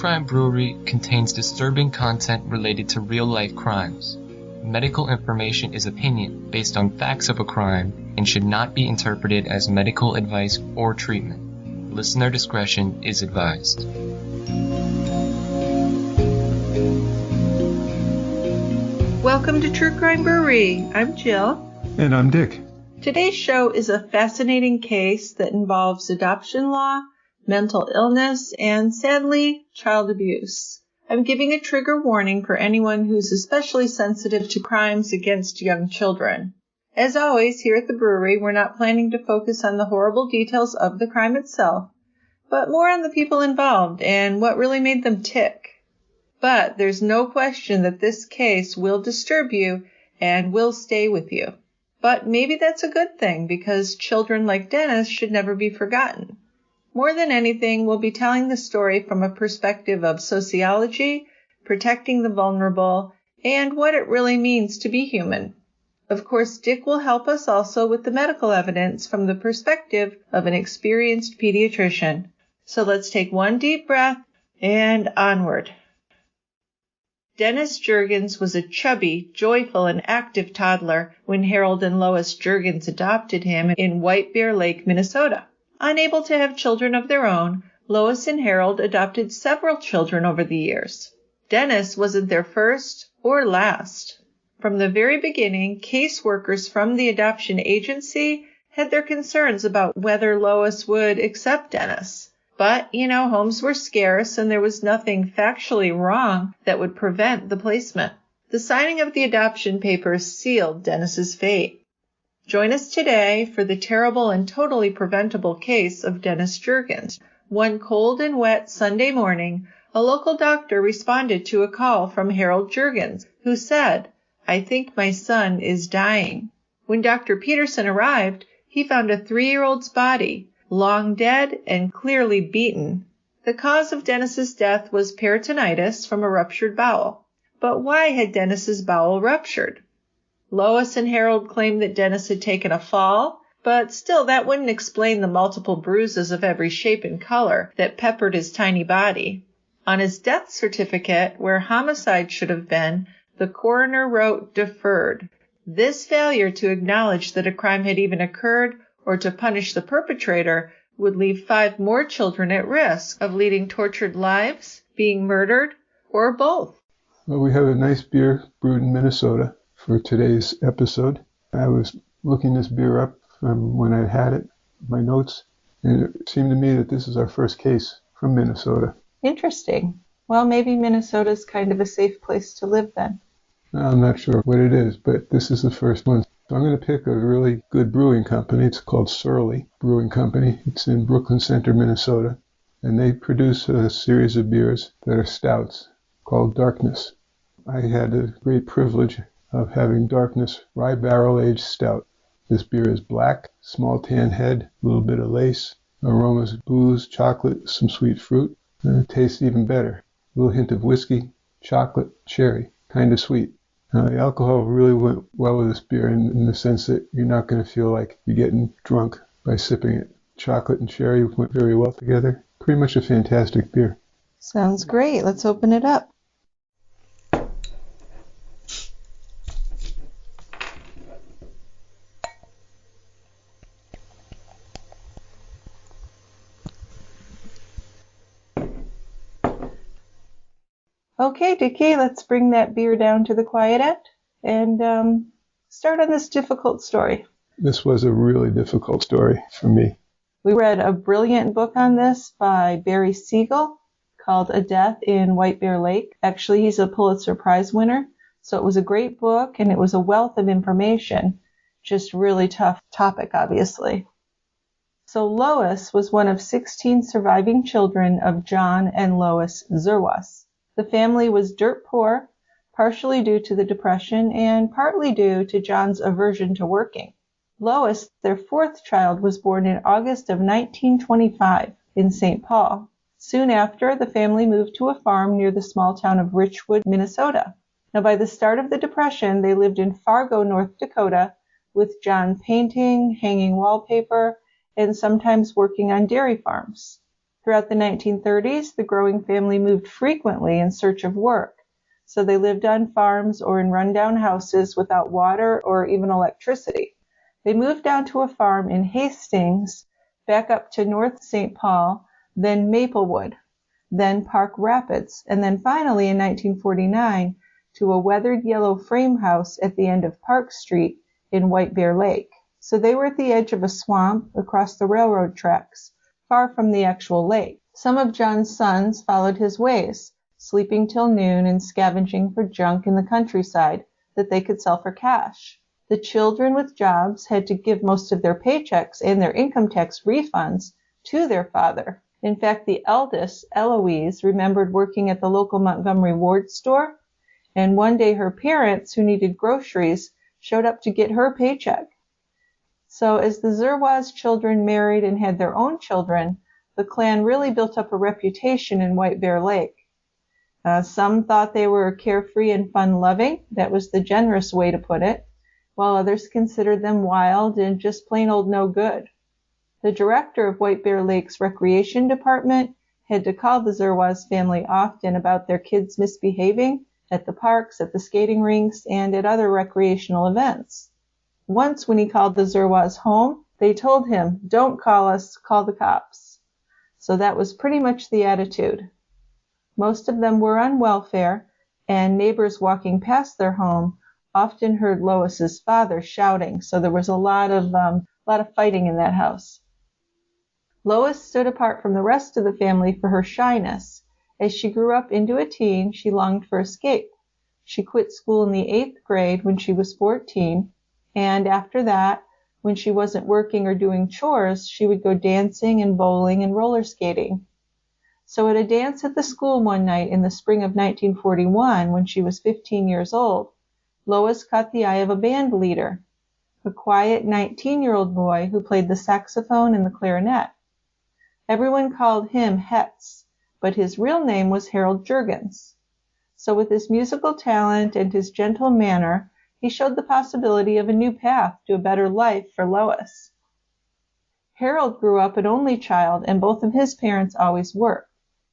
Crime Brewery contains disturbing content related to real-life crimes. Medical information is opinion based on facts of a crime and should not be interpreted as medical advice or treatment. Listener discretion is advised. Welcome to True Crime Brewery. I'm Jill. And I'm Dick. Today's show is a fascinating case that involves adoption law, mental illness, and sadly, child abuse. I'm giving a trigger warning for anyone who's especially sensitive to crimes against young children. As always, here at the brewery, we're not planning to focus on the horrible details of the crime itself, but more on the people involved and what really made them tick. But there's no question that this case will disturb you and will stay with you. But maybe that's a good thing, because children like Dennis should never be forgotten. More than anything, we'll be telling the story from a perspective of sociology, protecting the vulnerable, and what it really means to be human. Of course, Dick will help us also with the medical evidence from the perspective of an experienced pediatrician. So let's take one deep breath and onward. Dennis Jurgens was a chubby, joyful, and active toddler when Harold and Lois Jurgens adopted him in White Bear Lake, Minnesota. Unable to have children of their own, Lois and Harold adopted several children over the years. Dennis wasn't their first or last. From the very beginning, caseworkers from the adoption agency had their concerns about whether Lois would accept Dennis. But, homes were scarce and there was nothing factually wrong that would prevent the placement. The signing of the adoption papers sealed Dennis's fate. Join us today for the terrible and totally preventable case of Dennis Jurgens. One cold and wet Sunday morning, a local doctor responded to a call from Harold Jurgens, who said, "I think my son is dying." When Doctor Peterson arrived, he found a 3-year-old's body, long dead and clearly beaten. The cause of Dennis's death was peritonitis from a ruptured bowel. But why had Dennis's bowel ruptured? Lois and Harold claimed that Dennis had taken a fall, but still that wouldn't explain the multiple bruises of every shape and color that peppered his tiny body. On his death certificate, where homicide should have been, the coroner wrote deferred. This failure to acknowledge that a crime had even occurred or to punish the perpetrator would leave 5 more children at risk of leading tortured lives, being murdered, or both. Well, we have a nice beer brewed in Minnesota for today's episode. I was looking this beer up from when I had it, my notes, and it seemed to me that this is our first case from Minnesota. Interesting. Well, maybe Minnesota's kind of a safe place to live then. I'm not sure what it is, but this is the first one. So I'm going to pick a really good brewing company. It's called Surly Brewing Company. It's in Brooklyn Center, Minnesota, and they produce a series of beers that are stouts called Darkness. I had the great privilege of having Darkness Rye Barrel Aged Stout. This beer is black, small tan head, a little bit of lace, aromas of booze, chocolate, some sweet fruit, and it tastes even better. A little hint of whiskey, chocolate, cherry, kind of sweet. The alcohol really went well with this beer in the sense that you're not going to feel like you're getting drunk by sipping it. Chocolate and cherry went very well together. Pretty much a fantastic beer. Sounds great. Let's open it up. Okay, Dickie, let's bring that beer down to the quiet end and start on this difficult story. This was a really difficult story for me. We read a brilliant book on this by Barry Siegel called A Death in White Bear Lake. Actually, he's a Pulitzer Prize winner, so it was a great book and it was a wealth of information. Just really tough topic, obviously. So Lois was one of 16 surviving children of John and Lois Jurgens. The family was dirt poor, partially due to the Depression and partly due to John's aversion to working. Lois, their 4th child, was born in August of 1925 in St. Paul. Soon after, the family moved to a farm near the small town of Richwood, Minnesota. Now, by the start of the Depression, they lived in Fargo, North Dakota, with John painting, hanging wallpaper, and sometimes working on dairy farms. Throughout the 1930s, the growing family moved frequently in search of work, so they lived on farms or in rundown houses without water or even electricity. They moved down to a farm in Hastings, back up to North St. Paul, then Maplewood, then Park Rapids, and then finally in 1949 to a weathered yellow frame house at the end of Park Street in White Bear Lake. So they were at the edge of a swamp across the railroad tracks, far from the actual lake. Some of John's sons followed his ways, sleeping till noon and scavenging for junk in the countryside that they could sell for cash. The children with jobs had to give most of their paychecks and their income tax refunds to their father. In fact, the eldest, Eloise, remembered working at the local Montgomery Ward store, and one day her parents, who needed groceries, showed up to get her paycheck. So as the Zerwas children married and had their own children, the clan really built up a reputation in White Bear Lake. Some thought they were carefree and fun-loving. That was the generous way to put it, while others considered them wild and just plain old no good. The director of White Bear Lake's recreation department had to call the Zerwas family often about their kids misbehaving at the parks, at the skating rinks, and at other recreational events. Once when he called the Zerwas home, they told him, "Don't call us, call the cops." So that was pretty much the attitude. Most of them were on welfare, and neighbors walking past their home often heard Lois's father shouting, so there was a lot of fighting in that house. Lois stood apart from the rest of the family for her shyness. As she grew up into a teen, she longed for escape. She quit school in the 8th grade when she was 14, and after that, when she wasn't working or doing chores, she would go dancing and bowling and roller skating. So at a dance at the school one night in the spring of 1941, when she was 15 years old, Lois caught the eye of a band leader, a quiet 19-year-old boy who played the saxophone and the clarinet. Everyone called him Hetz, but his real name was Harold Jurgens. So with his musical talent and his gentle manner, he showed the possibility of a new path to a better life for Lois. Harold grew up an only child, and both of his parents always worked,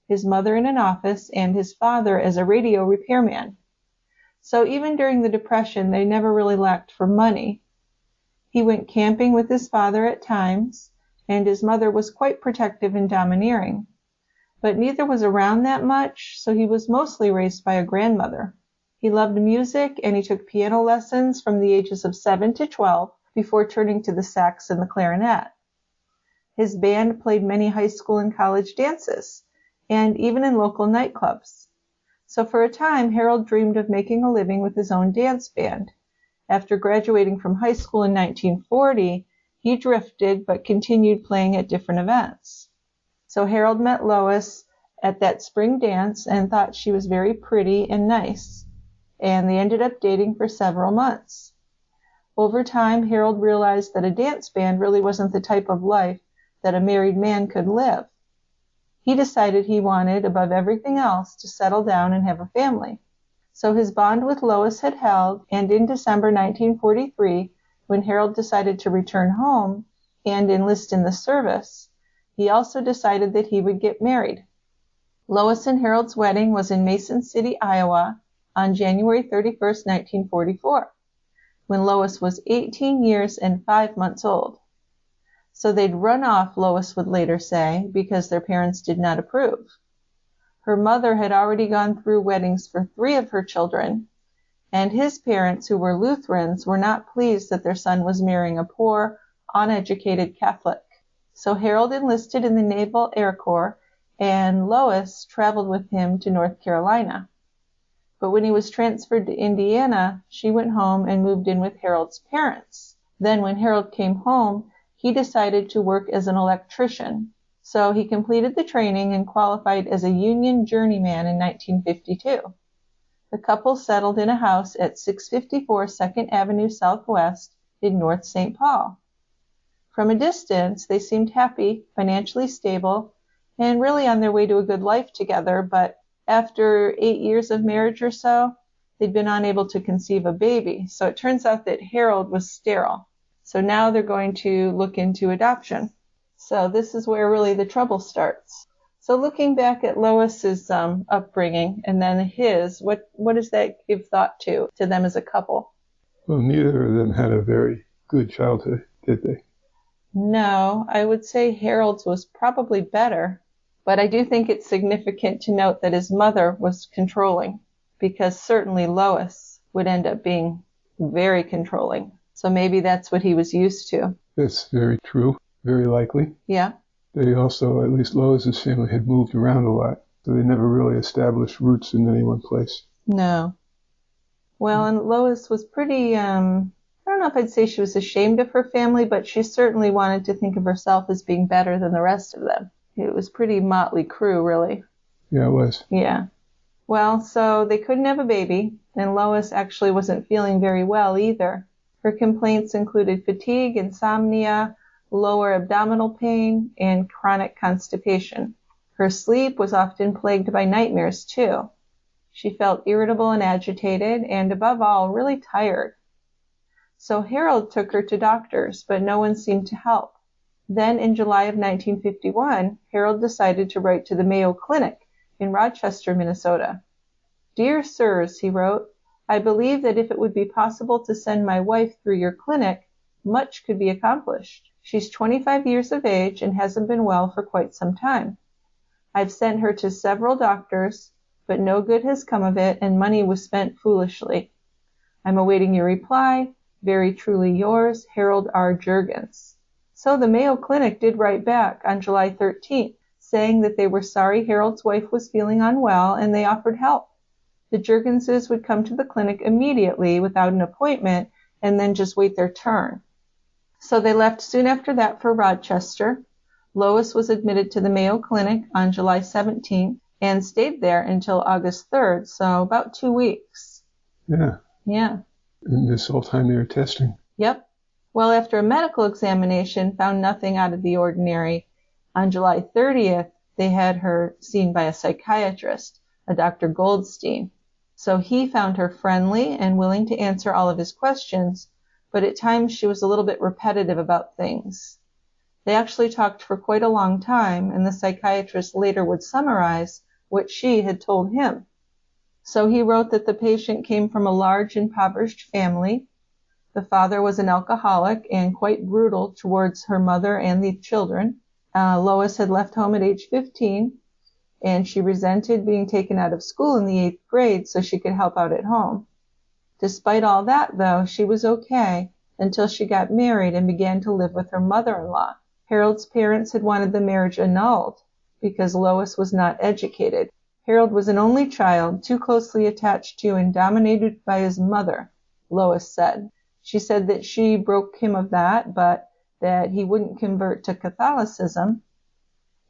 his mother in an office and his father as a radio repairman. So even during the Depression, they never really lacked for money. He went camping with his father at times, and his mother was quite protective and domineering. But neither was around that much, so he was mostly raised by a grandmother. He loved music, and he took piano lessons from the ages of 7 to 12 before turning to the sax and the clarinet. His band played many high school and college dances, and even in local nightclubs. So for a time, Harold dreamed of making a living with his own dance band. After graduating from high school in 1940, he drifted but continued playing at different events. So Harold met Lois at that spring dance and thought she was very pretty and nice, and they ended up dating for several months. Over time, Harold realized that a dance band really wasn't the type of life that a married man could live. He decided he wanted, above everything else, to settle down and have a family. So his bond with Lois had held, and in December 1943, when Harold decided to return home and enlist in the service, he also decided that he would get married. Lois and Harold's wedding was in Mason City, Iowa, on January 31st, 1944, when Lois was 18 years and 5 months old. So they'd run off, Lois would later say, because their parents did not approve. Her mother had already gone through weddings for 3 of her children, and his parents, who were Lutherans, were not pleased that their son was marrying a poor, uneducated Catholic. So Harold enlisted in the Naval Air Corps, and Lois traveled with him to North Carolina. But when he was transferred to Indiana, she went home and moved in with Harold's parents. Then when Harold came home, he decided to work as an electrician. So he completed the training and qualified as a union journeyman in 1952. The couple settled in a house at 654 2nd Avenue Southwest in North St. Paul. From a distance, they seemed happy, financially stable, and really on their way to a good life together, but after 8 years of marriage or so, they'd been unable to conceive a baby. So it turns out that Harold was sterile. So now they're going to look into adoption. So this is where really the trouble starts. So looking back at Lois's upbringing and then his, what does that give thought to them as a couple? Well, neither of them had a very good childhood, did they? No, I would say Harold's was probably better, but I do think it's significant to note that his mother was controlling, because certainly Lois would end up being very controlling. So maybe that's what he was used to. That's very true, very likely. Yeah. They also, at least Lois's family, had moved around a lot, so they never really established roots in any one place. No. Well, and Lois was pretty, I don't know if I'd say she was ashamed of her family, but she certainly wanted to think of herself as being better than the rest of them. It was pretty motley crew, really. Yeah, it was. Yeah. Well, so they couldn't have a baby, and Lois actually wasn't feeling very well either. Her complaints included fatigue, insomnia, lower abdominal pain, and chronic constipation. Her sleep was often plagued by nightmares, too. She felt irritable and agitated, and above all, really tired. So Harold took her to doctors, but no one seemed to help. Then in July of 1951, Harold decided to write to the Mayo Clinic in Rochester, Minnesota. "Dear Sirs," he wrote, "I believe that if it would be possible to send my wife through your clinic, much could be accomplished. She's 25 years of age and hasn't been well for quite some time. I've sent her to several doctors, but no good has come of it, and money was spent foolishly. I'm awaiting your reply. Very truly yours, Harold R. Jurgens." So the Mayo Clinic did write back on July 13th, saying that they were sorry Harold's wife was feeling unwell and they offered help. The Jurgenses would come to the clinic immediately without an appointment and then just wait their turn. So they left soon after that for Rochester. Lois was admitted to the Mayo Clinic on July 17th and stayed there until August 3rd, so about 2 weeks. Yeah. Yeah. And this whole time they were testing. Yep. Well, after a medical examination found nothing out of the ordinary, on July 30th, they had her seen by a psychiatrist, a Dr. Goldstein. So he found her friendly and willing to answer all of his questions, but at times she was a little bit repetitive about things. They actually talked for quite a long time, and the psychiatrist later would summarize what she had told him. So he wrote that the patient came from a large impoverished family. The father was an alcoholic and quite brutal towards her mother and the children. Lois had left home at age 15, and she resented being taken out of school in the 8th grade so she could help out at home. Despite all that, though, she was okay until she got married and began to live with her mother-in-law. Harold's parents had wanted the marriage annulled because Lois was not educated. Harold was an only child, too closely attached to and dominated by his mother, Lois said. She said that she broke him of that, but that he wouldn't convert to Catholicism.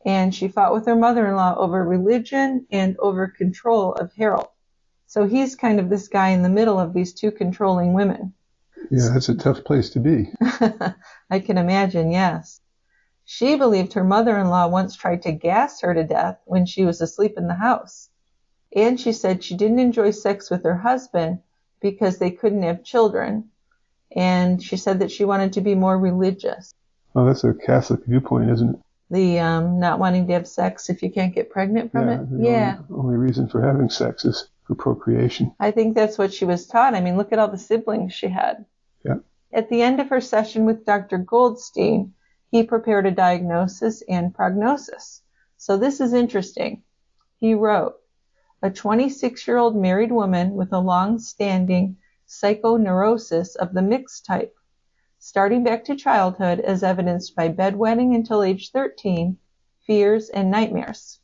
And she fought with her mother-in-law over religion and over control of Harold. So he's kind of this guy in the middle of these two controlling women. Yeah, that's a tough place to be. I can imagine, yes. She believed her mother-in-law once tried to gas her to death when she was asleep in the house. And she said she didn't enjoy sex with her husband because they couldn't have children. And she said that she wanted to be more religious. Well, that's a Catholic viewpoint, isn't it? The not wanting to have sex if you can't get pregnant from it? Yeah. The only reason for having sex is for procreation. I think that's what she was taught. I mean, look at all the siblings she had. Yeah. At the end of her session with Dr. Goldstein, he prepared a diagnosis and prognosis. So this is interesting. He wrote, "A 26-year-old married woman with a long-standing psychoneurosis of the mixed type, starting back to childhood as evidenced by bedwetting until age 13, fears, and nightmares.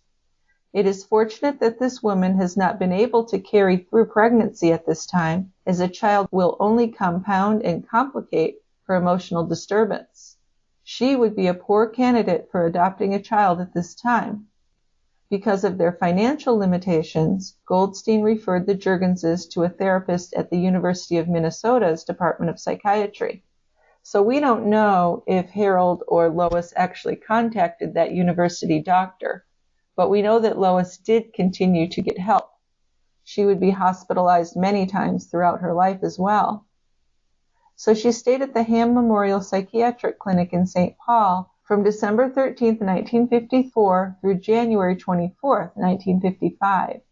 It is fortunate that this woman has not been able to carry through pregnancy at this time, as a child will only compound and complicate her emotional disturbance. She would be a poor candidate for adopting a child at this time." Because of their financial limitations, Goldstein referred the Jurgenses to a therapist at the University of Minnesota's Department of Psychiatry. So we don't know if Harold or Lois actually contacted that university doctor, but we know that Lois did continue to get help. She would be hospitalized many times throughout her life as well. So she stayed at the Ham Memorial Psychiatric Clinic in St. Paul from December 13, 1954 through January 24, 1955.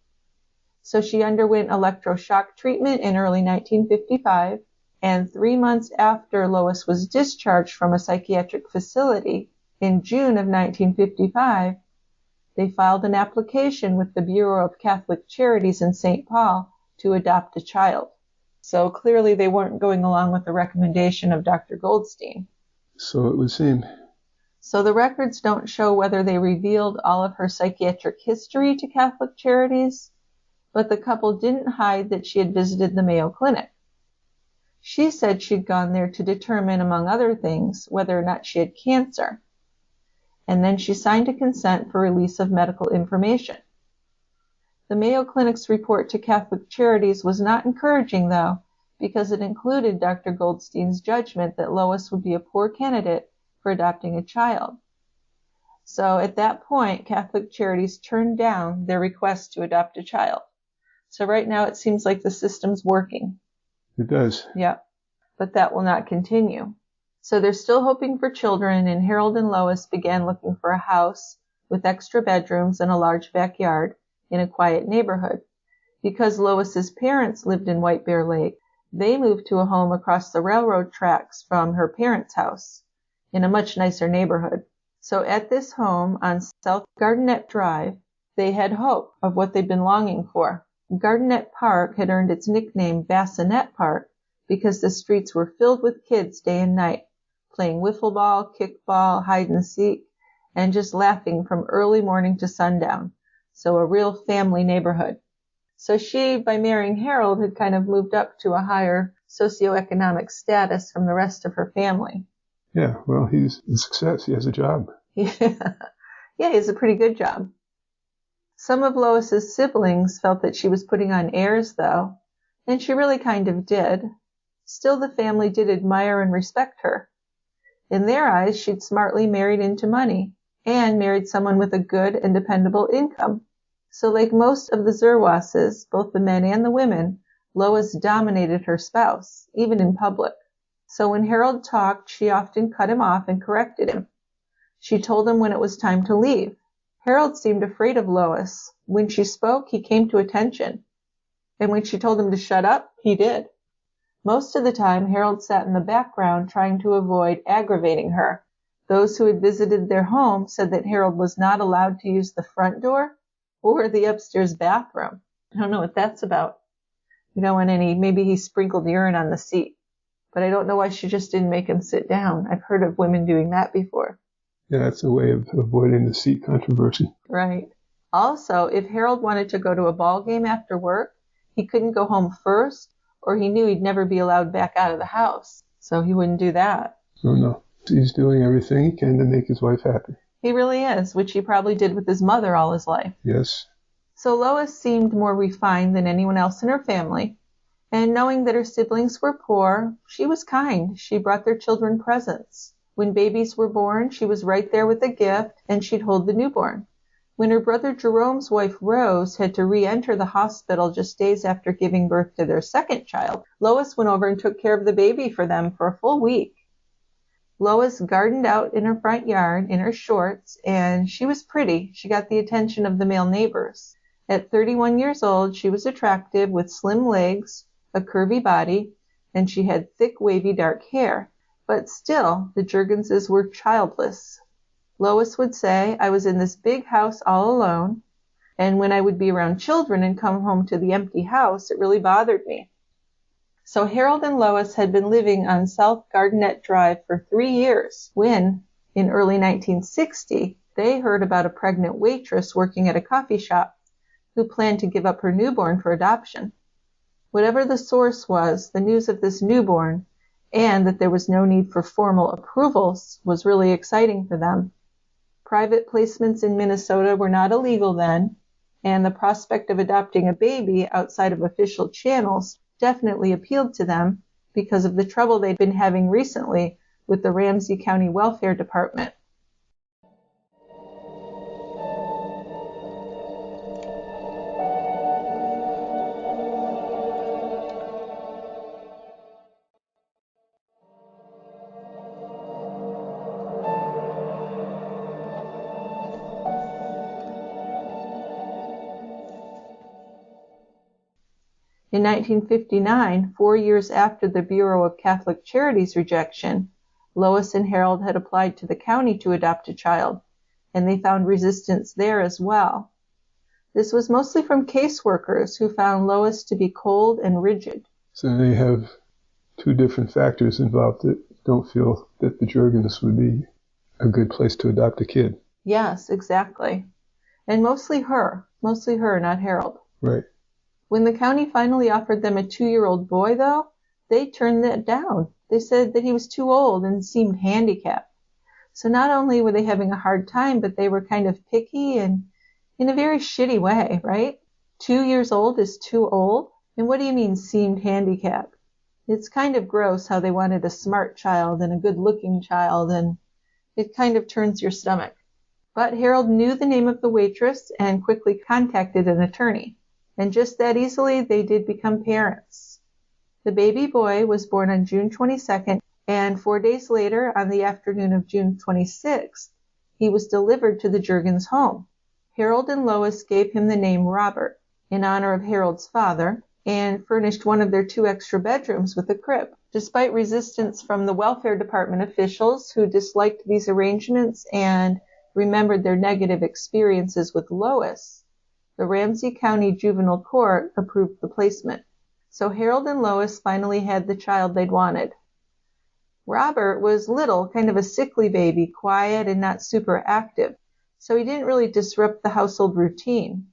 So she underwent electroshock treatment in early 1955, and 3 months after Lois was discharged from a psychiatric facility, in June of 1955, they filed an application with the Bureau of Catholic Charities in St. Paul to adopt a child. So clearly they weren't going along with the recommendation of Dr. Goldstein. So it would seem. So the records don't show whether they revealed all of her psychiatric history to Catholic Charities, but the couple didn't hide that she had visited the Mayo Clinic. She said she'd gone there to determine, among other things, whether or not she had cancer. And then she signed a consent for release of medical information. The Mayo Clinic's report to Catholic Charities was not encouraging, though, because it included Dr. Goldstein's judgment that Lois would be a poor candidate for adopting a child. So at that point, Catholic Charities turned down their request to adopt a child. So right now it seems like the system's working. It does. Yep. But that will not continue. So they're still hoping for children, and Harold and Lois began looking for a house with extra bedrooms and a large backyard in a quiet neighborhood. Because Lois's parents lived in White Bear Lake, they moved to a home across the railroad tracks from her parents' house in a much nicer neighborhood. So at this home on South Gardenet Drive, they had hope of what they'd been longing for. Gardenet Park had earned its nickname Bassinet Park because the streets were filled with kids day and night, playing wiffle ball, kickball, hide and seek, and just laughing from early morning to sundown. So a real family neighborhood. So she, by marrying Harold, had kind of moved up to a higher socioeconomic status from the rest of her family. Yeah, well, he's a success. He has a job. Yeah, he has a pretty good job. Some of Lois's siblings felt that she was putting on airs, though, and she really kind of did. Still, the family did admire and respect her. In their eyes, she'd smartly married into money and married someone with a good and dependable income. So like most of the Zerwasses, both the men and the women, Lois dominated her spouse, even in public. So when Harold talked, she often cut him off and corrected him. She told him when it was time to leave. Harold seemed afraid of Lois. When she spoke, he came to attention. And when she told him to shut up, he did. Most of the time, Harold sat in the background trying to avoid aggravating her. Those who had visited their home said that Harold was not allowed to use the front door or the upstairs bathroom. I don't know what that's about. You know, maybe he sprinkled urine on the seat. But I don't know why she just didn't make him sit down. I've heard of women doing that before. Yeah, that's a way of avoiding the seat controversy. Right. Also, if Harold wanted to go to a ball game after work, he couldn't go home first, or he knew he'd never be allowed back out of the house. So he wouldn't do that. Oh, no. He's doing everything he can to make his wife happy. He really is, which he probably did with his mother all his life. Yes. So Lois seemed more refined than anyone else in her family. And knowing that her siblings were poor, she was kind. She brought their children presents. When babies were born, she was right there with a gift, and she'd hold the newborn. When her brother Jerome's wife Rose had to re-enter the hospital just days after giving birth to their second child, Lois went over and took care of the baby for them for a full week. Lois gardened out in her front yard in her shorts, and she was pretty. She got the attention of the male neighbors. At 31 years old, she was attractive with slim legs, a curvy body, and she had thick, wavy, dark hair. But still, the Jurgenses were childless. Lois would say, I was in this big house all alone, and when I would be around children and come home to the empty house, it really bothered me. So Harold and Lois had been living on South Gardenet Drive for 3 years when, in early 1960, they heard about a pregnant waitress working at a coffee shop who planned to give up her newborn for adoption. Whatever the source was, the news of this newborn, and that there was no need for formal approvals, was really exciting for them. Private placements in Minnesota were not illegal then, and the prospect of adopting a baby outside of official channels definitely appealed to them because of the trouble they'd been having recently with the Ramsey County Welfare Department. In 1959, 4 years after the Bureau of Catholic Charities rejection, Lois and Harold had applied to the county to adopt a child, and they found resistance there as well. This was mostly from caseworkers who found Lois to be cold and rigid. So they have two different factors involved that don't feel that the Jurgens would be a good place to adopt a kid. Yes, exactly. And mostly her, not Harold. Right. When the county finally offered them a 2-year-old boy, though, they turned that down. They said that he was too old and seemed handicapped. So not only were they having a hard time, but they were kind of picky and in a very shitty way, right? 2 years old is too old? And what do you mean seemed handicapped? It's kind of gross how they wanted a smart child and a good-looking child, and it kind of turns your stomach. But Harold knew the name of the waitress and quickly contacted an attorney. And just that easily, they did become parents. The baby boy was born on June 22nd, and 4 days later, on the afternoon of June 26th, he was delivered to the Jurgens home. Harold and Lois gave him the name Robert, in honor of Harold's father, and furnished one of their 2 extra bedrooms with a crib. Despite resistance from the welfare department officials who disliked these arrangements and remembered their negative experiences with Lois, the Ramsey County Juvenile Court approved the placement. So Harold and Lois finally had the child they'd wanted. Robert was little, kind of a sickly baby, quiet and not super active, so he didn't really disrupt the household routine.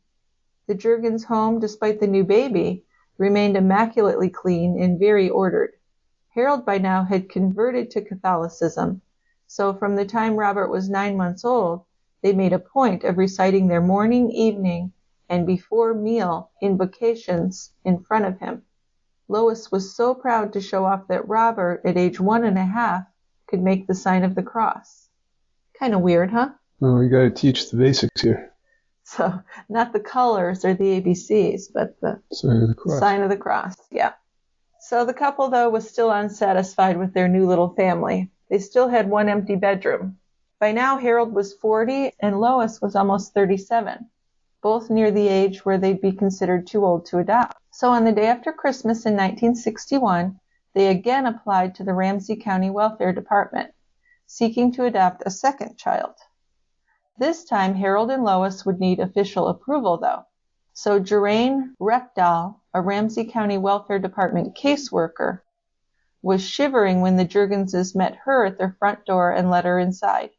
The Jurgens home, despite the new baby, remained immaculately clean and very ordered. Harold by now had converted to Catholicism, so from the time Robert was 9 months old, they made a point of reciting their morning, evening, and before meal invocations in front of him. Lois was so proud to show off that Robert, at age 1.5, could make the sign of the cross. Kind of weird, huh? Well, we got to teach the basics here. So, not the colors or the ABCs, but the sign of the cross. Sign of the cross, yeah. So the couple, though, was still unsatisfied with their new little family. They still had 1 empty bedroom. By now, Harold was 40 and Lois was almost 37, both near the age where they'd be considered too old to adopt. So on the day after Christmas in 1961, they again applied to the Ramsey County Welfare Department, seeking to adopt a second child. This time, Harold and Lois would need official approval, though. So Jeraine Reckdahl, a Ramsey County Welfare Department caseworker, was shivering when the Jurgenses met her at their front door and let her inside.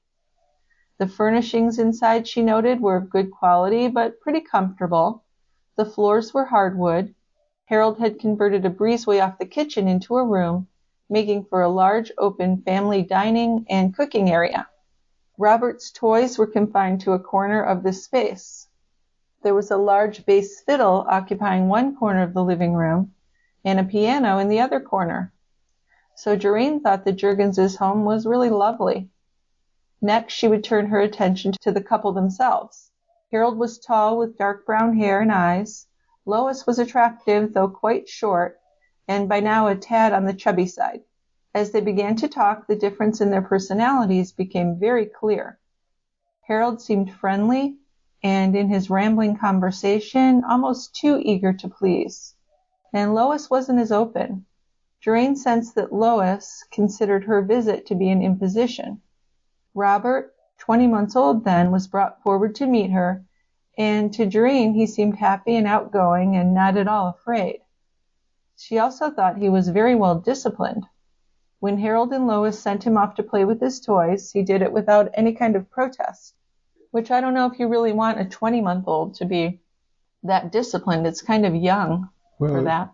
The furnishings inside, she noted, were of good quality but pretty comfortable. The floors were hardwood. Harold had converted a breezeway off the kitchen into a room, making for a large open family dining and cooking area. Robert's toys were confined to a corner of this space. There was a large bass fiddle occupying one corner of the living room and a piano in the other corner. So Jeraine thought the Jurgens' home was really lovely. Next, she would turn her attention to the couple themselves. Harold was tall with dark brown hair and eyes. Lois was attractive, though quite short, and by now a tad on the chubby side. As they began to talk, the difference in their personalities became very clear. Harold seemed friendly, and in his rambling conversation, almost too eager to please. And Lois wasn't as open. Jeraine sensed that Lois considered her visit to be an imposition. Robert, 20 months old then, was brought forward to meet her, and to Jeraine he seemed happy and outgoing and not at all afraid. She also thought he was very well disciplined. When Harold and Lois sent him off to play with his toys, he did it without any kind of protest, which I don't know if you really want a 20-month-old to be that disciplined. It's kind of young for that.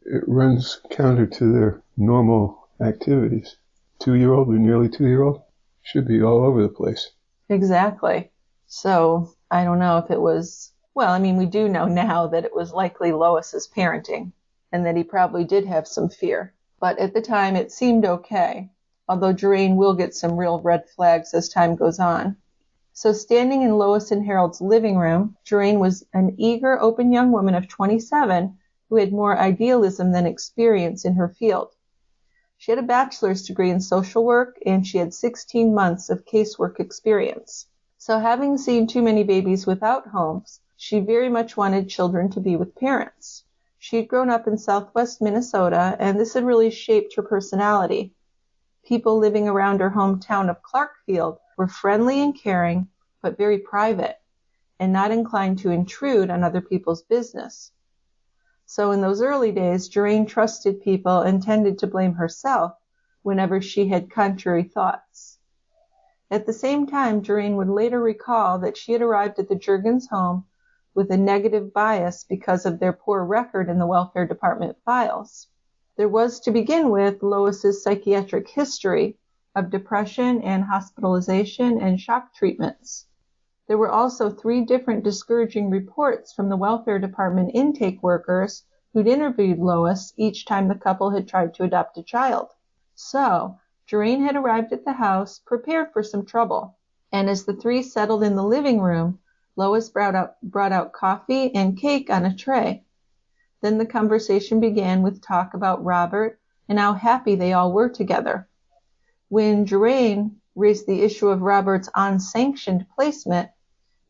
It runs counter to their normal activities. 2-year-old or nearly 2-year-old should be all over the place. Exactly. So I don't know if it was, well, I mean, we do know now that it was likely Lois's parenting and that he probably did have some fear. But at the time, it seemed okay, although Jeraine will get some real red flags as time goes on. So standing in Lois and Harold's living room, Jeraine was an eager, open young woman of 27 who had more idealism than experience in her field. She had a bachelor's degree in social work, and she had 16 months of casework experience. So having seen too many babies without homes, she very much wanted children to be with parents. She had grown up in southwest Minnesota, and this had really shaped her personality. People living around her hometown of Clarkfield were friendly and caring, but very private, and not inclined to intrude on other people's business. So in those early days, Jurgen trusted people and tended to blame herself whenever she had contrary thoughts. At the same time, Jurgen would later recall that she had arrived at the Jurgens home with a negative bias because of their poor record in the welfare department files. There was, to begin with, Lois's psychiatric history of depression and hospitalization and shock treatments. There were also 3 different discouraging reports from the welfare department intake workers who'd interviewed Lois each time the couple had tried to adopt a child. So, Jurgen had arrived at the house prepared for some trouble, and as the 3 settled in the living room, Lois brought out coffee and cake on a tray. Then the conversation began with talk about Robert and how happy they all were together. When Jurgen raised the issue of Robert's unsanctioned placement,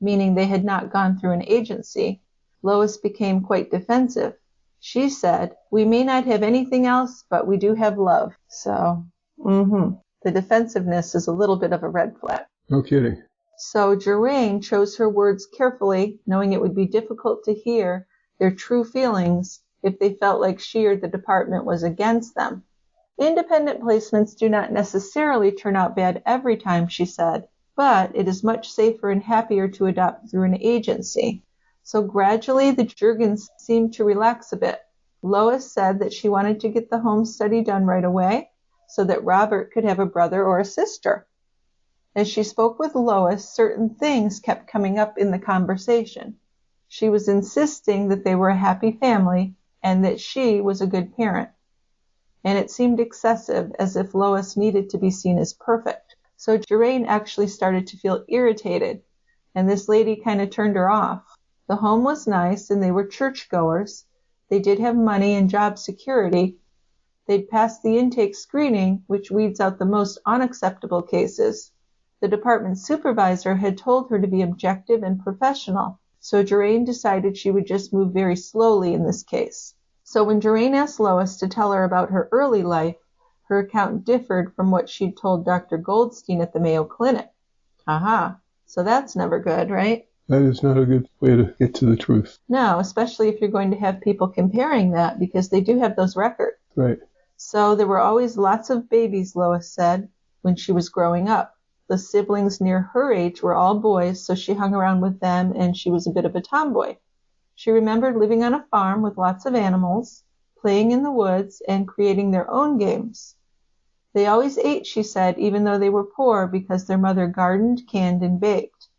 meaning they had not gone through an agency, Lois became quite defensive. She said, "We may not have anything else, but we do have love." So, the defensiveness is a little bit of a red flag. No kidding. So Jurgen chose her words carefully, knowing it would be difficult to hear their true feelings if they felt like she or the department was against them. Independent placements do not necessarily turn out bad every time, she said, but it is much safer and happier to adopt through an agency. So gradually the Jurgens seemed to relax a bit. Lois said that she wanted to get the home study done right away so that Robert could have a brother or a sister. As she spoke with Lois, certain things kept coming up in the conversation. She was insisting that they were a happy family and that she was a good parent. And it seemed excessive, as if Lois needed to be seen as perfect. So Jurgen actually started to feel irritated, and this lady kind of turned her off. The home was nice, and they were churchgoers. They did have money and job security. They'd passed the intake screening, which weeds out the most unacceptable cases. The department supervisor had told her to be objective and professional, so Jurgen decided she would just move very slowly in this case. So when Jurgen asked Lois to tell her about her early life, her account differed from what she'd told Dr. Goldstein at the Mayo Clinic. Aha, so that's never good, right? That is not a good way to get to the truth. No, especially if you're going to have people comparing that, because they do have those records. Right. So there were always lots of babies, Lois said, when she was growing up. The siblings near her age were all boys, so she hung around with them, and she was a bit of a tomboy. She remembered living on a farm with lots of animals, playing in the woods, and creating their own games. They always ate, she said, even though they were poor, because their mother gardened, canned, and baked,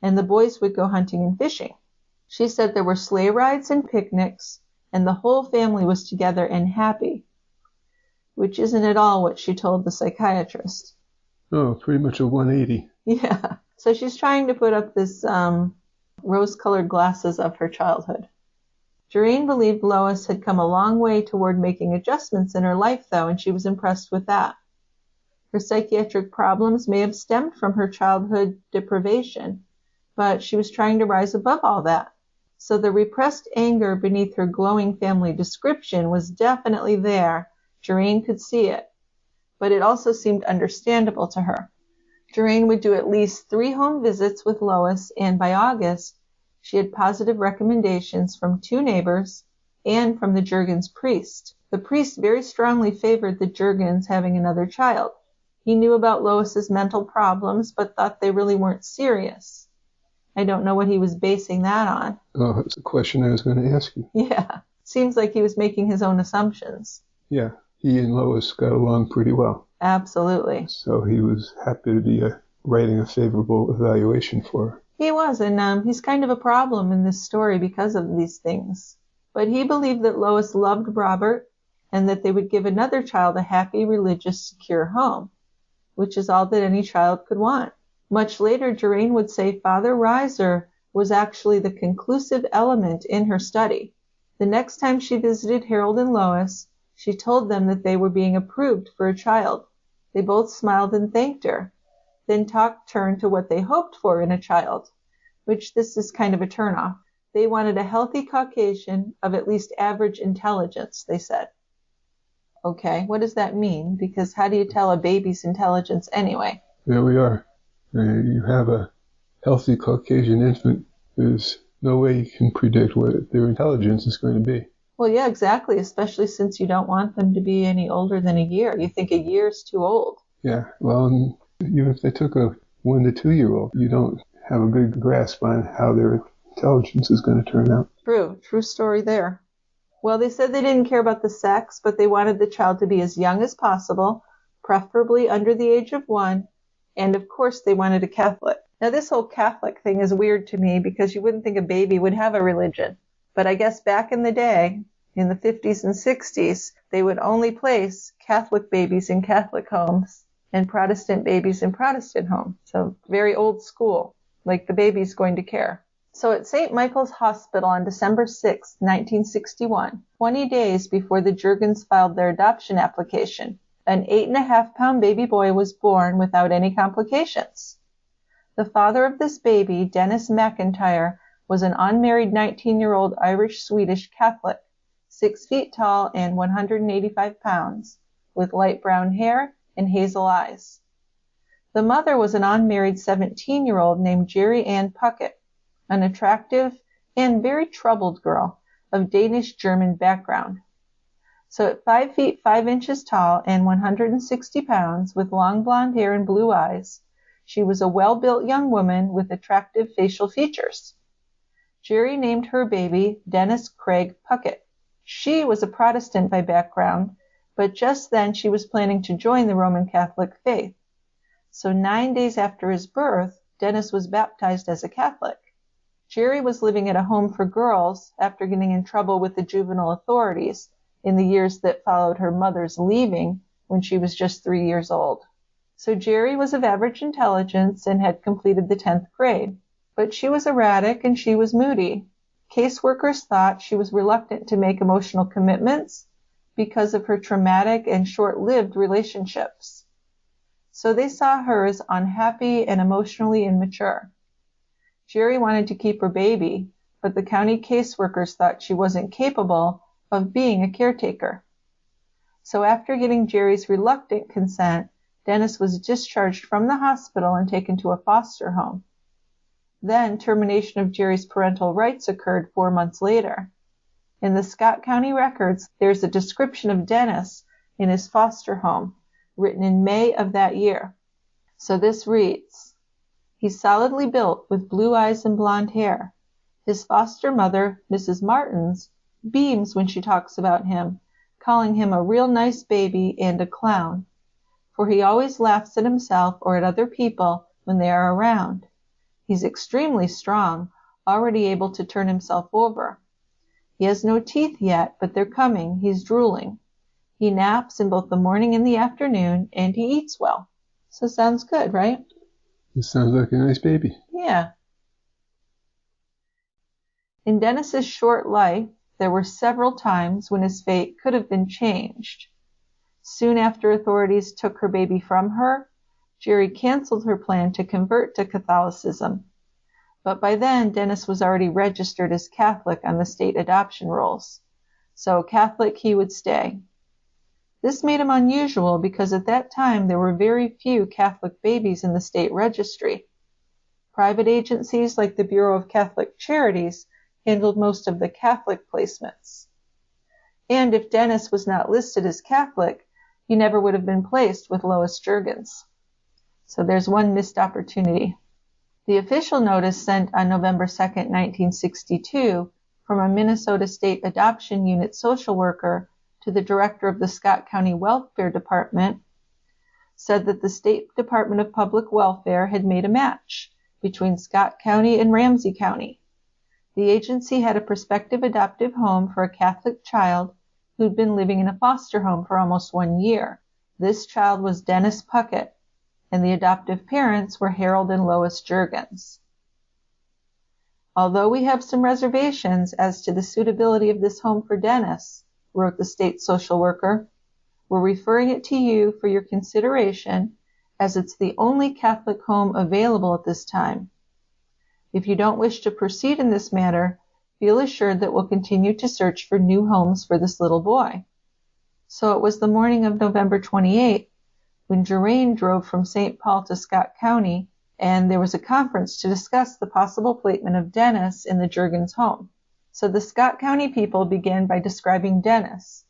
and the boys would go hunting and fishing. She said there were sleigh rides and picnics, and the whole family was together and happy, which isn't at all what she told the psychiatrist. Oh, pretty much a 180. Yeah. So she's trying to put up this rose-colored glasses of her childhood. Jurgen believed Lois had come a long way toward making adjustments in her life, though, and she was impressed with that. Her psychiatric problems may have stemmed from her childhood deprivation, but she was trying to rise above all that. So the repressed anger beneath her glowing family description was definitely there. Jurgen could see it. But it also seemed understandable to her. Jurgen would do at least 3 home visits with Lois, and by August, she had positive recommendations from 2 neighbors and from the Jurgens priest. The priest very strongly favored the Jurgens having another child. He knew about Lois's mental problems, but thought they really weren't serious. I don't know what he was basing that on. Oh, that's a question I was going to ask you. Yeah, seems like he was making his own assumptions. Yeah. He and Lois got along pretty well. Absolutely. So he was happy to be writing a favorable evaluation for her. He was, and he's kind of a problem in this story because of these things. But he believed that Lois loved Robert and that they would give another child a happy, religious, secure home, which is all that any child could want. Much later, Jurgen would say Father Reiser was actually the conclusive element in her study. The next time she visited Harold and Lois, she told them that they were being approved for a child. They both smiled and thanked her. Then talk turned to what they hoped for in a child, which this is kind of a turnoff. They wanted a healthy Caucasian of at least average intelligence, they said. Okay, what does that mean? Because how do you tell a baby's intelligence anyway? There we are. You have a healthy Caucasian infant. There's no way you can predict what their intelligence is going to be. Well, yeah, exactly, especially since you don't want them to be any older than a year. You think a year is too old. Yeah, well, and even if they took a 1 to 2 year old, you don't have a good grasp on how their intelligence is going to turn out. True story there. Well, they said they didn't care about the sex, but they wanted the child to be as young as possible, preferably under the age of 1, and of course they wanted a Catholic. Now, this whole Catholic thing is weird to me because you wouldn't think a baby would have a religion. But I guess back in the day, in the 50s and 60s, they would only place Catholic babies in Catholic homes and Protestant babies in Protestant homes. So very old school, like the baby's going to care. So at St. Michael's Hospital on December 6, 1961, 20 days before the Jurgens filed their adoption application, an 8.5-pound baby boy was born without any complications. The father of this baby, Dennis McIntyre, was an unmarried 19-year-old Irish-Swedish Catholic, 6 feet tall and 185 pounds, with light brown hair and hazel eyes. The mother was an unmarried 17-year-old named Jerry Ann Puckett, an attractive and very troubled girl of Danish-German background. So at 5 feet 5 inches tall and 160 pounds, with long blonde hair and blue eyes, she was a well-built young woman with attractive facial features. Jerry named her baby Dennis Craig Puckett. She was a Protestant by background, but just then she was planning to join the Roman Catholic faith. So 9 days after his birth, Dennis was baptized as a Catholic. Jerry was living at a home for girls after getting in trouble with the juvenile authorities in the years that followed her mother's leaving when she was just 3 years old. So Jerry was of average intelligence and had completed the 10th grade. But she was erratic and she was moody. Caseworkers thought she was reluctant to make emotional commitments because of her traumatic and short-lived relationships. So they saw her as unhappy and emotionally immature. Jerry wanted to keep her baby, but the county caseworkers thought she wasn't capable of being a caretaker. So after getting Jerry's reluctant consent, Dennis was discharged from the hospital and taken to a foster home. Then termination of Jerry's parental rights occurred 4 months later. In the Scott County records, there's a description of Dennis in his foster home, written in May of that year. So this reads, "He's solidly built with blue eyes and blonde hair. His foster mother, Mrs. Martins, beams when she talks about him, calling him a real nice baby and a clown, for he always laughs at himself or at other people when they are around. He's extremely strong, already able to turn himself over. He has no teeth yet, but they're coming. He's drooling. He naps in both the morning and the afternoon, and he eats well." So sounds good, right? It sounds like a nice baby. Yeah. In Dennis's short life, there were several times when his fate could have been changed. Soon after authorities took her baby from her, Jerry canceled her plan to convert to Catholicism. But by then, Dennis was already registered as Catholic on the state adoption rolls. So Catholic he would stay. This made him unusual because at that time there were very few Catholic babies in the state registry. Private agencies like the Bureau of Catholic Charities handled most of the Catholic placements. And if Dennis was not listed as Catholic, he never would have been placed with Lois Jurgens. So there's one missed opportunity. The official notice sent on November 2, 1962, from a Minnesota State Adoption Unit social worker to the director of the Scott County Welfare Department said that the State Department of Public Welfare had made a match between Scott County and Ramsey County. The agency had a prospective adoptive home for a Catholic child who'd been living in a foster home for almost 1 year. This child was Dennis Puckett, and the adoptive parents were Harold and Lois Jurgens. "Although we have some reservations as to the suitability of this home for Dennis," wrote the state social worker, "we're referring it to you for your consideration as it's the only Catholic home available at this time. If you don't wish to proceed in this matter, Feel assured that we'll continue to search for new homes for this little boy. So it was the morning of November 28th when Jurgens drove from St. Paul to Scott County, and there was a conference to discuss the possible placement of Dennis in the Jurgens home. So the Scott County people began by describing Dennis.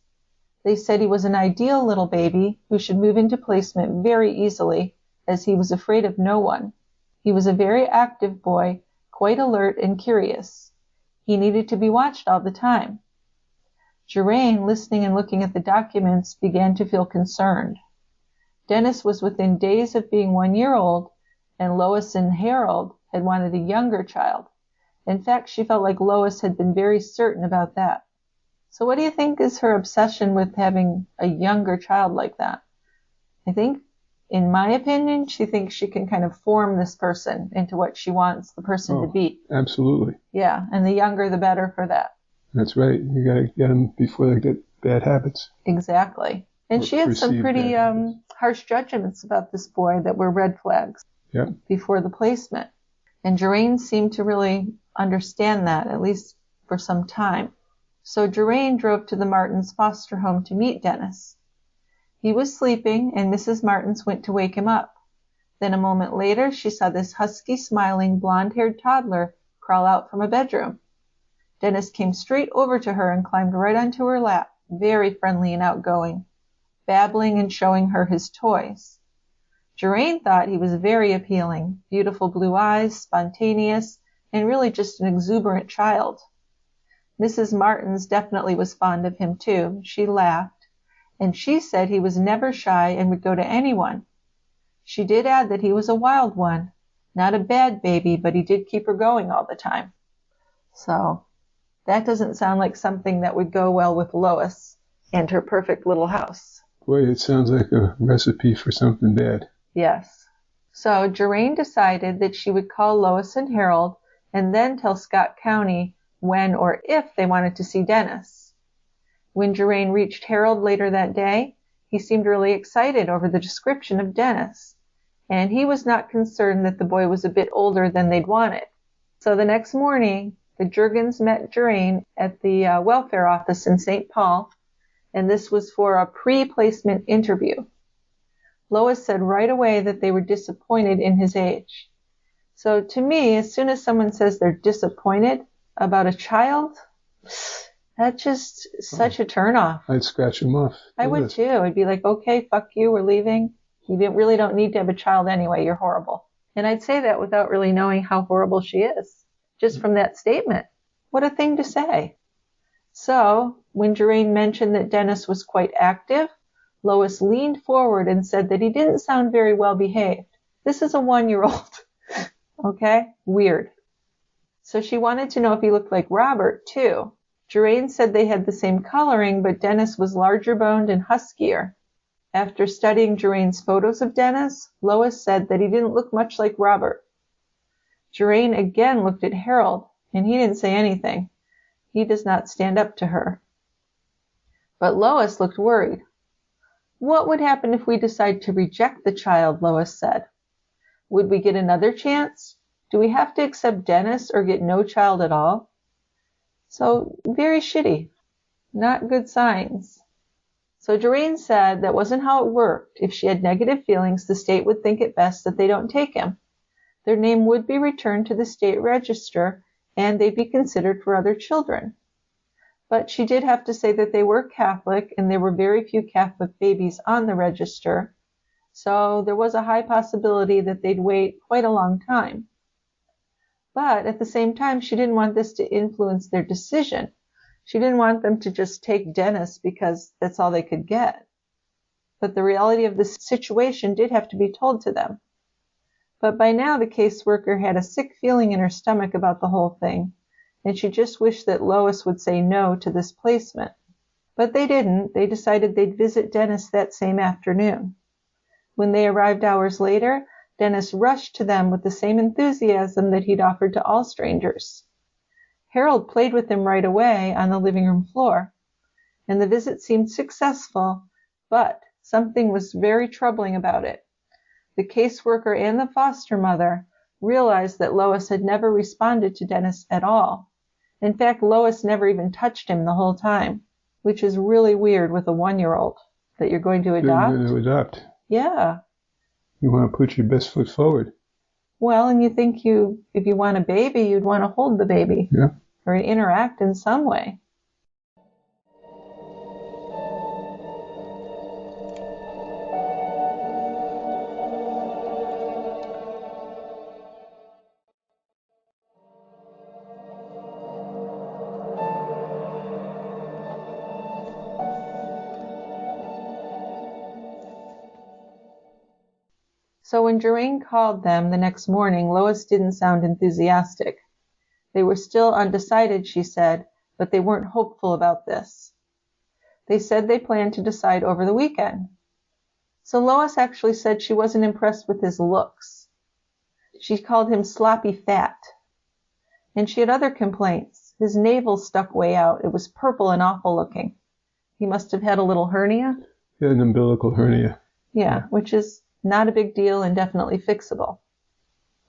They said he was an ideal little baby who should move into placement very easily, as he was afraid of no one. He was a very active boy, quite alert and curious. He needed to be watched all the time. Jurgens, listening and looking at the documents, began to feel concerned. Dennis was within days of being 1 year old, and Lois and Harold had wanted a younger child. In fact, she felt like Lois had been very certain about that. So what do you think is her obsession with having a younger child like that? I think, in my opinion, she thinks she can kind of form this person into what she wants the person to be. Absolutely. Yeah, and the younger the better for that. That's right. You got to get them before they get bad habits. Exactly. And she had some pretty harsh judgments about this boy that were red flags before the placement. And Jurgens seemed to really understand that, at least for some time. So Jurgens drove to the Martins' foster home to meet Dennis. He was sleeping, and Mrs. Martins went to wake him up. Then a moment later, she saw this husky, smiling, blonde-haired toddler crawl out from a bedroom. Dennis came straight over to her and climbed right onto her lap, very friendly and outgoing, babbling and showing her his toys. Jurgens thought he was very appealing, beautiful blue eyes, spontaneous, and really just an exuberant child. Mrs. Martins definitely was fond of him too. She laughed, and she said he was never shy and would go to anyone. She did add that he was a wild one, not a bad baby, but he did keep her going all the time. So that doesn't sound like something that would go well with Lois and her perfect little house. Boy, it sounds like a recipe for something bad. Yes. So Jurgens decided that she would call Lois and Harold and then tell Scott County when or if they wanted to see Dennis. When Jurgens reached Harold later that day, he seemed really excited over the description of Dennis, and he was not concerned that the boy was a bit older than they'd wanted. So the next morning, the Jurgens met Jurgens at the welfare office in St. Paul, and this was for a pre-placement interview. Lois said right away that they were disappointed in his age. So to me, as soon as someone says they're disappointed about a child, that's just such a turnoff. I'd scratch him off. I would too. I'd be like, okay, fuck you, we're leaving. You really don't need to have a child anyway, you're horrible. And I'd say that without really knowing how horrible she is, just from that statement. What a thing to say. So, when Jurgens mentioned that Dennis was quite active, Lois leaned forward and said that he didn't sound very well behaved. This is a 1-year-old. Okay? Weird. So she wanted to know if he looked like Robert, too. Jurgens said they had the same coloring, but Dennis was larger boned and huskier. After studying Jurgens' photos of Dennis, Lois said that he didn't look much like Robert. Jurgens again looked at Harold, and he didn't say anything. He does not stand up to her. But Lois looked worried. What would happen if we decide to reject the child, Lois said. Would we get another chance? Do we have to accept Dennis or get no child at all? So, very shitty. Not good signs. So Jurgens said that wasn't how it worked. If she had negative feelings, the state would think it best that they don't take him. Their name would be returned to the state register, and they'd be considered for other children. But she did have to say that they were Catholic, and there were very few Catholic babies on the register, so there was a high possibility that they'd wait quite a long time. But at the same time, she didn't want this to influence their decision. She didn't want them to just take Dennis because that's all they could get. But the reality of the situation did have to be told to them. But by now the caseworker had a sick feeling in her stomach about the whole thing, and she just wished that Lois would say no to this placement. But they didn't. They decided they'd visit Dennis that same afternoon. When they arrived hours later, Dennis rushed to them with the same enthusiasm that he'd offered to all strangers. Harold played with him right away on the living room floor, and the visit seemed successful, but something was very troubling about it. The caseworker and the foster mother realized that Lois had never responded to Dennis at all, In fact, Lois never even touched him the whole time, which is really weird with a 1-year-old that you're going to adopt. You're going to adopt. Yeah. You want to put your best foot forward. Well, and you think if you want a baby, you'd want to hold the baby. Yeah. Or interact in some way. So when Jurgens called them the next morning, Lois didn't sound enthusiastic. They were still undecided, she said, but they weren't hopeful about this. They said they planned to decide over the weekend. So Lois actually said she wasn't impressed with his looks. She called him sloppy fat. And she had other complaints. His navel stuck way out. It was purple and awful looking. He must have had a little hernia. Yeah, an umbilical hernia. Yeah, which is not a big deal and definitely fixable.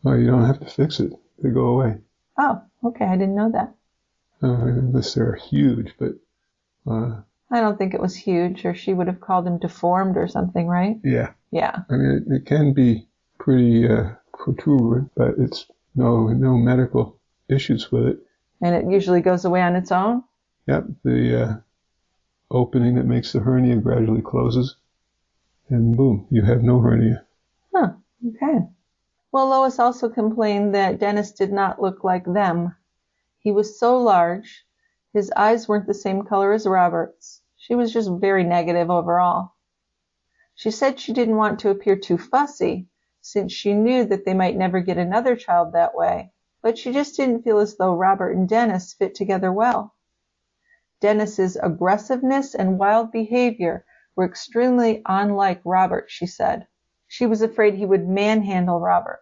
Oh, you don't have to fix it. They go away. Oh, okay, I didn't know that. Unless they're huge, but... I don't think it was huge, or she would have called him deformed or something, right? Yeah. Yeah. I mean, it can be pretty protuberant, but it's no medical issues with it. And it usually goes away on its own? Yep, the opening that makes the hernia gradually closes, and boom, you have no hernia. Huh, okay. Well, Lois also complained that Dennis did not look like them. He was so large. His eyes weren't the same color as Robert's. She was just very negative overall. She said she didn't want to appear too fussy, since she knew that they might never get another child that way, but she just didn't feel as though Robert and Dennis fit together well. Dennis's aggressiveness and wild behavior were extremely unlike Robert, she said. She was afraid he would manhandle Robert.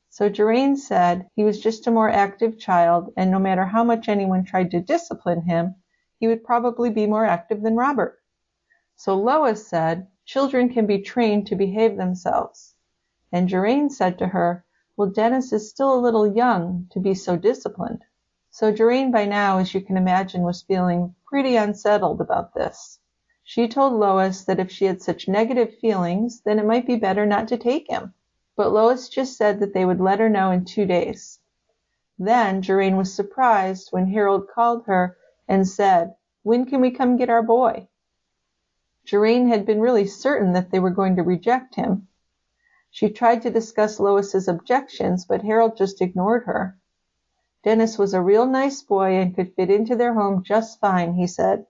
So Jurgens said he was just a more active child, and no matter how much anyone tried to discipline him, he would probably be more active than Robert. So Lois said children can be trained to behave themselves. And Jurgens said to her, well, Dennis is still a little young to be so disciplined. So Jurgens by now, as you can imagine, was feeling pretty unsettled about this. She told Lois that if she had such negative feelings, then it might be better not to take him. But Lois just said that they would let her know in 2 days. Then Jurgens was surprised when Harold called her and said, when can we come get our boy? Jurgens had been really certain that they were going to reject him. She tried to discuss Lois's objections, but Harold just ignored her. Dennis was a real nice boy and could fit into their home just fine, he said.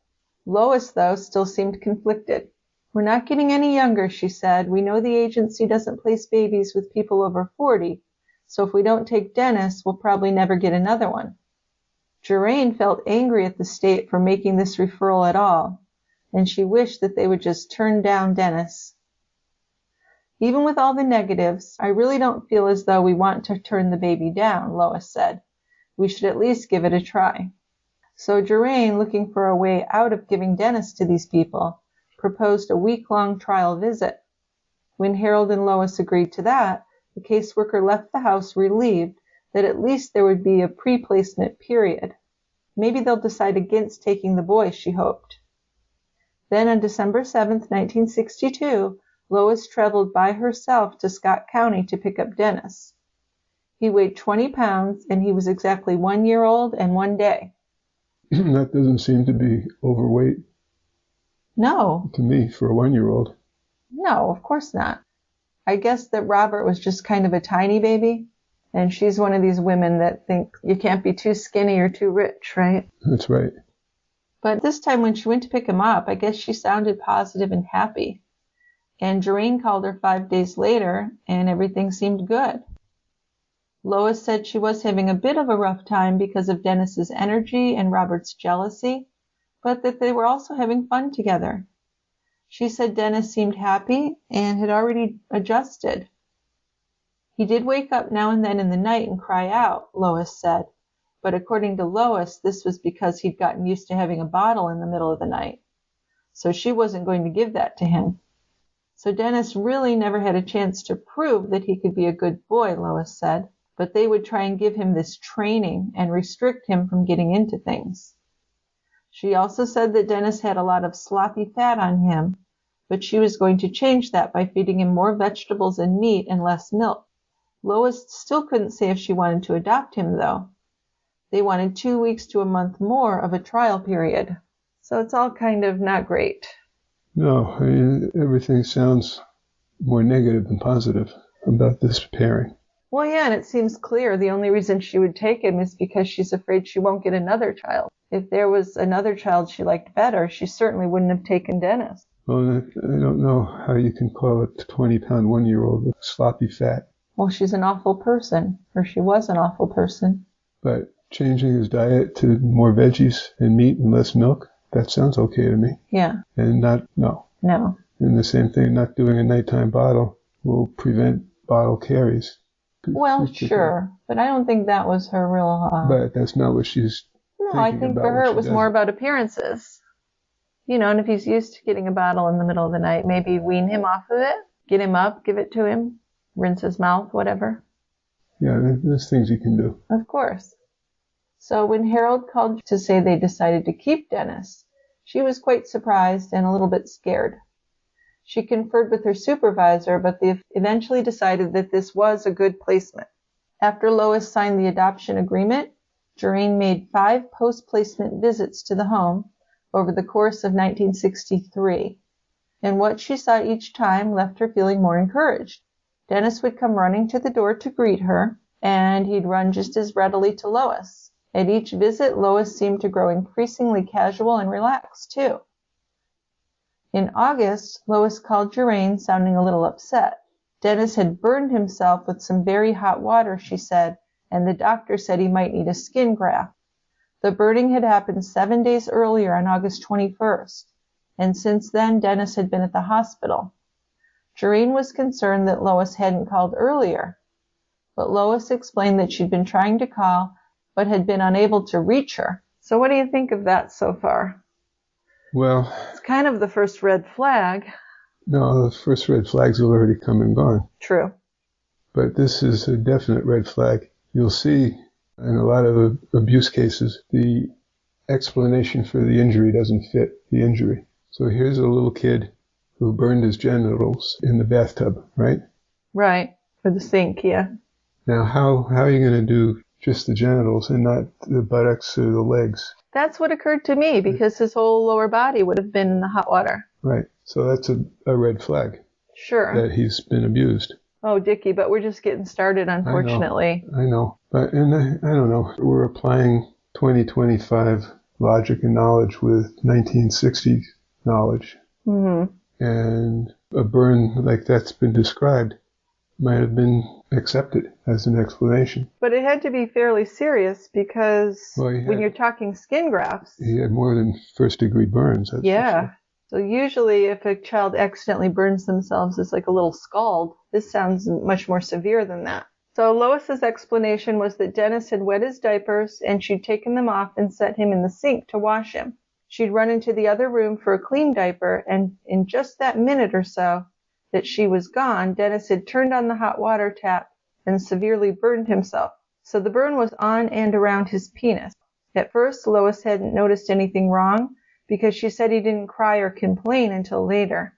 Lois, though, still seemed conflicted. We're not getting any younger, she said. We know the agency doesn't place babies with people over 40, so if we don't take Dennis, we'll probably never get another one. Jurgens felt angry at the state for making this referral at all, and she wished that they would just turn down Dennis. Even with all the negatives, I really don't feel as though we want to turn the baby down, Lois said. We should at least give it a try. So Jurgens, looking for a way out of giving Dennis to these people, proposed a week-long trial visit. When Harold and Lois agreed to that, the caseworker left the house relieved that at least there would be a pre-placement period. Maybe they'll decide against taking the boy, she hoped. Then on December 7th, 1962, Lois traveled by herself to Scott County to pick up Dennis. He weighed 20 pounds, and he was exactly 1 year old and 1 day. That doesn't seem to be overweight. No. To me, for a 1-year-old. No, of course not. I guess that Robert was just kind of a tiny baby, and she's one of these women that think you can't be too skinny or too rich, right? That's right. But this time when she went to pick him up, I guess she sounded positive and happy. And Jurgens called her 5 days later, and everything seemed good. Lois said she was having a bit of a rough time because of Dennis's energy and Robert's jealousy, but that they were also having fun together. She said Dennis seemed happy and had already adjusted. He did wake up now and then in the night and cry out, Lois said, but according to Lois, this was because he'd gotten used to having a bottle in the middle of the night. So she wasn't going to give that to him. So Dennis really never had a chance to prove that he could be a good boy, Lois said. but they would try and give him this training and restrict him from getting into things. She also said that Dennis had a lot of sloppy fat on him, but she was going to change that by feeding him more vegetables and meat and less milk. Lois still couldn't say if she wanted to adopt him, though. They wanted 2 weeks to a month more of a trial period. So it's all kind of not great. No, I mean, everything sounds more negative than positive about this pairing. Well, yeah, and it seems clear the only reason she would take him is because she's afraid she won't get another child. If there was another child she liked better, she certainly wouldn't have taken Dennis. Well, I don't know how you can call a 20-pound 1-year-old with sloppy fat. Well, she's an awful person, or she was an awful person. But changing his diet to more veggies and meat and less milk, that sounds okay to me. Yeah. And no. And the same thing, not doing a nighttime bottle will prevent bottle caries. Well, sure, but I don't think that was her real... But that's not what she's No, I think for her it was more about appearances. You know, and if he's used to getting a bottle in the middle of the night, maybe wean him off of it, get him up, give it to him, rinse his mouth, whatever. Yeah, there's things you can do. Of course. So when Harold called to say they decided to keep Dennis, she was quite surprised and a little bit scared. She conferred with her supervisor, but they eventually decided that this was a good placement. After Lois signed the adoption agreement, Jurgens made 5 post-placement visits to the home over the course of 1963, and what she saw each time left her feeling more encouraged. Dennis would come running to the door to greet her, and he'd run just as readily to Lois. At each visit, Lois seemed to grow increasingly casual and relaxed, too. In August, Lois called Jurgens, sounding a little upset. Dennis had burned himself with some very hot water, she said, and the doctor said he might need a skin graft. The burning had happened 7 days earlier on August 21st, and since then Dennis had been at the hospital. Jurgens was concerned that Lois hadn't called earlier, but Lois explained that she'd been trying to call but had been unable to reach her. So what do you think of that so far? Well, it's kind of the first red flag. No, the first red flags have already come and gone. True. But this is a definite red flag. You'll see in a lot of abuse cases, the explanation for the injury doesn't fit the injury. So here's a little kid who burned his genitals in the bathtub, right? Right, for the sink, yeah. Now, how are you going to do just the genitals and not the buttocks or the legs? That's what occurred to me, because his whole lower body would have been in the hot water. Right. So that's a red flag. Sure. That he's been abused. Oh, Dickie, but we're just getting started, unfortunately. I know. But and I don't know. We're applying 2025 logic and knowledge with 1960s knowledge. Mm-hmm. And a burn like that's been described might have been accepted as an explanation. But it had to be fairly serious because when you're talking skin grafts... He had more than first-degree burns. That's yeah. Sure. So usually if a child accidentally burns themselves, it's like a little scald. This sounds much more severe than that. So Lois's explanation was that Dennis had wet his diapers and she'd taken them off and set him in the sink to wash him. She'd run into the other room for a clean diaper, and in just that minute or so that she was gone, Dennis had turned on the hot water tap and severely burned himself. So the burn was on and around his penis. At first, Lois hadn't noticed anything wrong because she said he didn't cry or complain until later,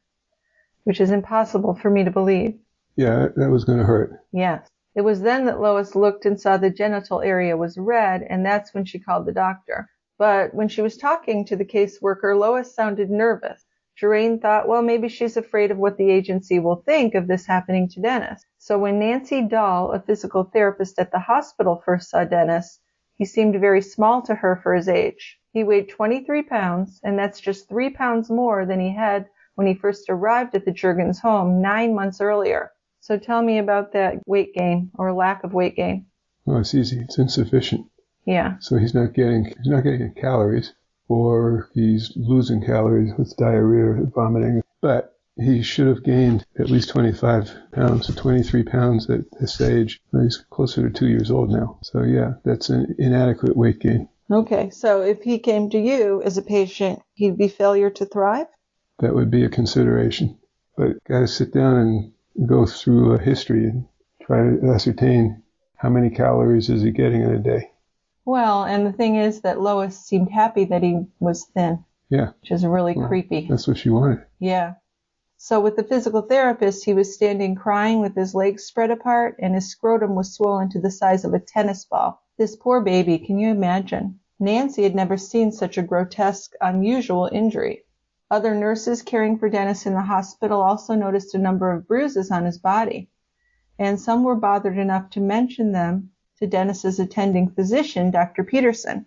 which is impossible for me to believe. Yeah, that was going to hurt. Yes. It was then that Lois looked and saw the genital area was red, and that's when she called the doctor. But when she was talking to the caseworker, Lois sounded nervous. Jurgens thought, well, maybe she's afraid of what the agency will think of this happening to Dennis. So when Nancy Dahl, a physical therapist at the hospital, first saw Dennis, he seemed very small to her for his age. He weighed 23 pounds, and that's just 3 pounds more than he had when he first arrived at the Jurgens home 9 months earlier. So tell me about that weight gain or lack of weight gain. Oh, it's easy. It's insufficient. Yeah. So he's not getting calories, or he's losing calories with diarrhea or vomiting. But he should have gained at least 25 pounds, 23 pounds at this age. He's closer to 2 years old now. So yeah, that's an inadequate weight gain. Okay, so if he came to you as a patient, he'd be failure to thrive? That would be a consideration. But got to sit down and go through a history and try to ascertain How many calories is he getting in a day? Well, and the thing is that Lois seemed happy that he was thin. Yeah. Which is really creepy. That's what she wanted. Yeah. So with the physical therapist, he was standing crying with his legs spread apart and his scrotum was swollen to the size of a tennis ball. This poor baby, can you imagine? Nancy had never seen such a grotesque, unusual injury. Other nurses caring for Dennis in the hospital also noticed a number of bruises on his body, and some were bothered enough to mention them to Dennis's attending physician, Doctor Peterson.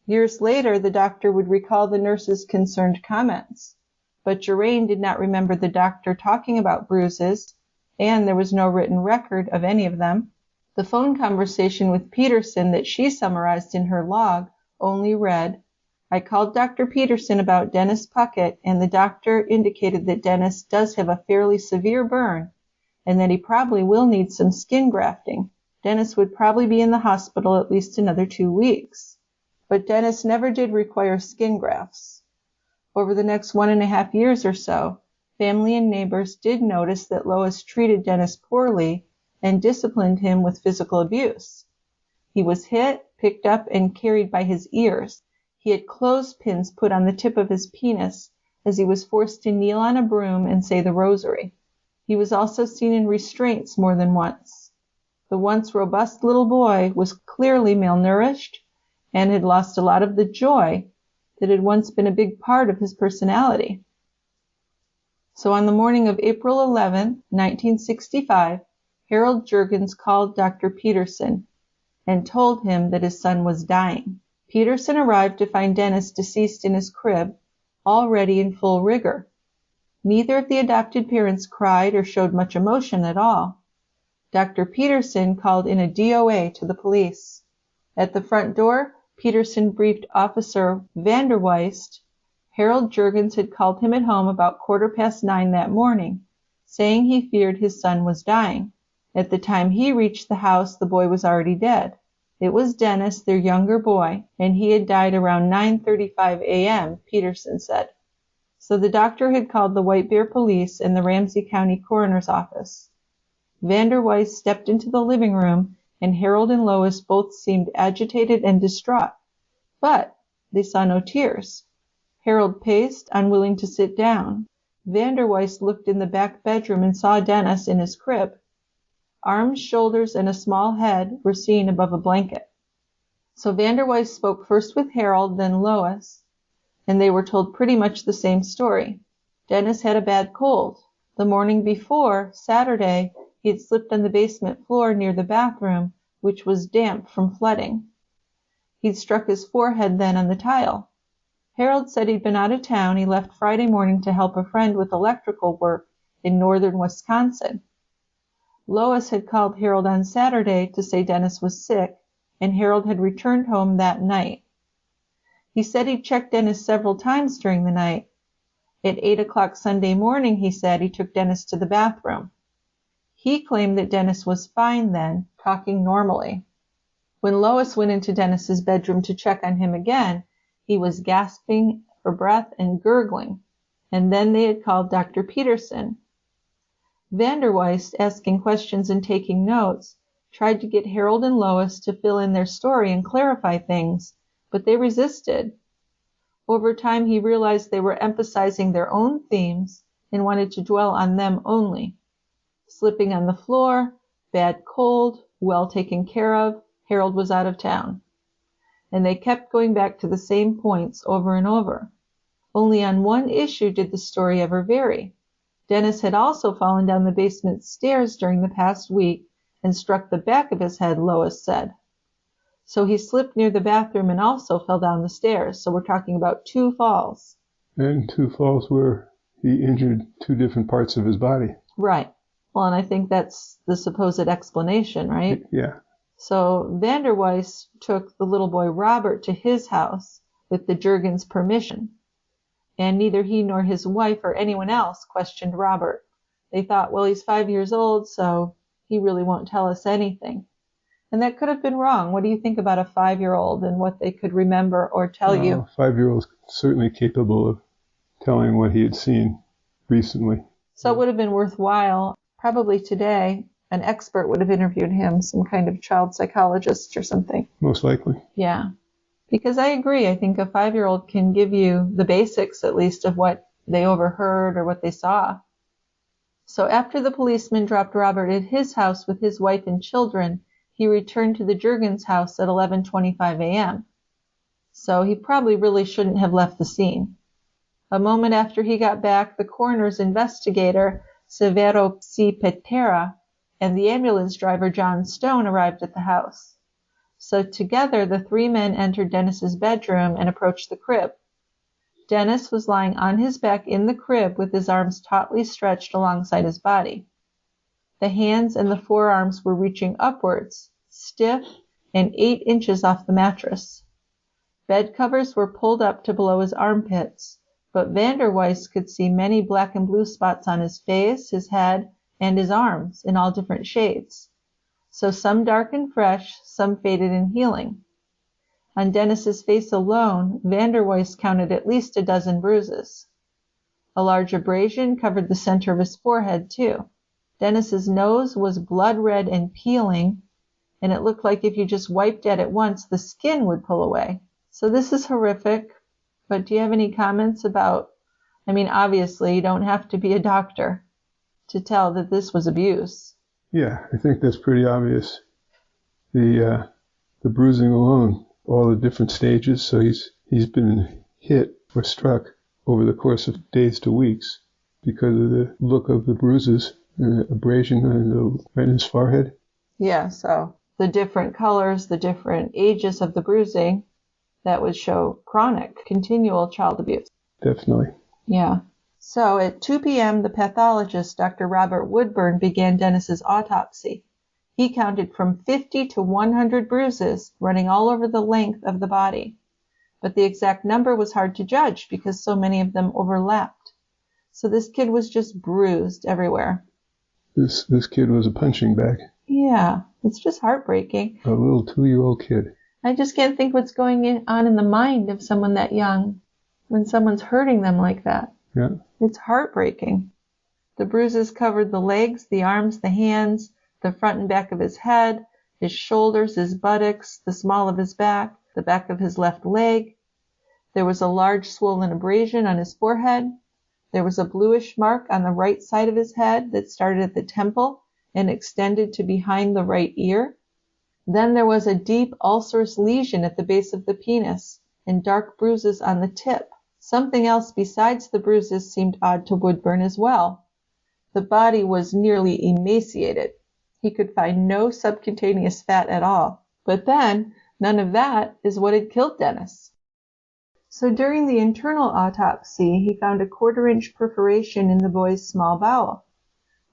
Years later, the doctor would recall the nurse's concerned comments, but Jurgens did not remember the doctor talking about bruises, and there was no written record of any of them. The phone conversation with Peterson that she summarized in her log only read, "I called Dr. Peterson about Dennis Puckett, and the doctor indicated that Dennis does have a fairly severe burn, and that he probably will need some skin grafting. Dennis would probably be in the hospital at least another 2 weeks." But Dennis never did require skin grafts. Over the next 1.5 years or so, family and neighbors did notice that Lois treated Dennis poorly and disciplined him with physical abuse. He was hit, picked up, and carried by his ears. He had clothespins put on the tip of his penis as he was forced to kneel on a broom and say the rosary. He was also seen in restraints more than once. The once robust little boy was clearly malnourished and had lost a lot of the joy that had once been a big part of his personality. So on the morning of April 11, 1965, Harold Jurgens called Dr. Peterson and told him that his son was dying. Peterson arrived to find Dennis deceased in his crib, already in full rigor. Neither of the adopted parents cried or showed much emotion at all. Dr. Peterson called in a DOA to the police. At the front door, Peterson briefed Officer Vanderweist. Harold Jurgens had called him at home about 9:15 that morning, saying he feared his son was dying. At the time he reached the house, the boy was already dead. It was Dennis, their younger boy, and he had died around 9:35 a.m., Peterson said. So the doctor had called the White Bear Police and the Ramsey County Coroner's Office. Vanderweist stepped into the living room, and Harold and Lois both seemed agitated and distraught. But they saw no tears. Harold paced, unwilling to sit down. Vanderweist looked in the back bedroom and saw Dennis in his crib. Arms, shoulders, and a small head were seen above a blanket. So Vanderweist spoke first with Harold, then Lois, and they were told pretty much the same story. Dennis had a bad cold. The morning before, Saturday, he had slipped on the basement floor near the bathroom, which was damp from flooding. He'd struck his forehead then on the tile. Harold said he'd been out of town. He left Friday morning to help a friend with electrical work in northern Wisconsin. Lois had called Harold on Saturday to say Dennis was sick, and Harold had returned home that night. He said he'd checked Dennis several times during the night. At 8 o'clock Sunday morning, he said, he took Dennis to the bathroom. He claimed that Dennis was fine then, talking normally. When Lois went into Dennis's bedroom to check on him again, he was gasping for breath and gurgling, and then they had called Dr. Peterson. Vanderweist, asking questions and taking notes, tried to get Harold and Lois to fill in their story and clarify things, but they resisted. Over time, he realized they were emphasizing their own themes and wanted to dwell on them only. Slipping on the floor, bad cold, well taken care of, Harold was out of town. And they kept going back to the same points over and over. Only on one issue did the story ever vary. Dennis had also fallen down the basement stairs during the past week and struck the back of his head, Lois said. So he slipped near the bathroom and also fell down the stairs. So we're talking about 2 falls. And 2 falls where he injured 2 different parts of his body. Right. Well, and I think that's the supposed explanation, right? Yeah. So Vanderweist took the little boy Robert to his house with the Jurgens' permission. And neither he nor his wife or anyone else questioned Robert. They thought, well, he's 5 years old, so he really won't tell us anything. And that could have been wrong. What do you think about a 5-year-old and what they could remember or tell you? 5-year-old's certainly capable of telling what he had seen recently. So it would have been worthwhile, probably today, an expert would have interviewed him, some kind of child psychologist or something. Most likely. Yeah. Because I agree. I think a 5-year-old can give you the basics, at least, of what they overheard or what they saw. So after the policeman dropped Robert at his house with his wife and children, he returned to the Jurgens house at 11:25 a.m. So he probably really shouldn't have left the scene. A moment after he got back, the coroner's investigator, Severo Petera, and the ambulance driver, John Stone, arrived at the house. So together, the three men entered Dennis's bedroom and approached the crib. Dennis was lying on his back in the crib with his arms tautly stretched alongside his body. The hands and the forearms were reaching upwards, stiff and 8 inches off the mattress. Bed covers were pulled up to below his armpits, but Vander Weiss could see many black and blue spots on his face, his head, and his arms in all different shades. So some dark and fresh, some faded and healing. On Dennis's face alone, Vander Weiss counted at least a dozen bruises. A large abrasion covered the center of his forehead, too. Dennis's nose was blood red and peeling, and it looked like if you just wiped at it once, the skin would pull away. So this is horrific, but do you have any comments about, obviously you don't have to be a doctor to tell that this was abuse. Yeah, I think that's pretty obvious. The bruising alone, all the different stages, so he's been hit or struck over the course of days to weeks because of the look of the bruises, the abrasion right in his forehead. Yeah, so the different colors, the different ages of the bruising, that would show chronic, continual child abuse. Definitely. Yeah. So at 2 p.m., the pathologist, Dr. Robert Woodburn, began Dennis's autopsy. He counted from 50 to 100 bruises running all over the length of the body. But the exact number was hard to judge because so many of them overlapped. So this kid was just bruised everywhere. This kid was a punching bag. Yeah, it's just heartbreaking. A little 2-year-old kid. I just can't think what's going on in the mind of someone that young when someone's hurting them like that. Yeah. It's heartbreaking. The bruises covered the legs, the arms, the hands, the front and back of his head, his shoulders, his buttocks, the small of his back, the back of his left leg. There was a large swollen abrasion on his forehead. There was a bluish mark on the right side of his head that started at the temple and extended to behind the right ear. Then there was a deep ulcerous lesion at the base of the penis and dark bruises on the tip. Something else besides the bruises seemed odd to Woodburn as well. The body was nearly emaciated. He could find no subcutaneous fat at all. But then, none of that is what had killed Dennis. So during the internal autopsy, he found a 1/4-inch perforation in the boy's small bowel.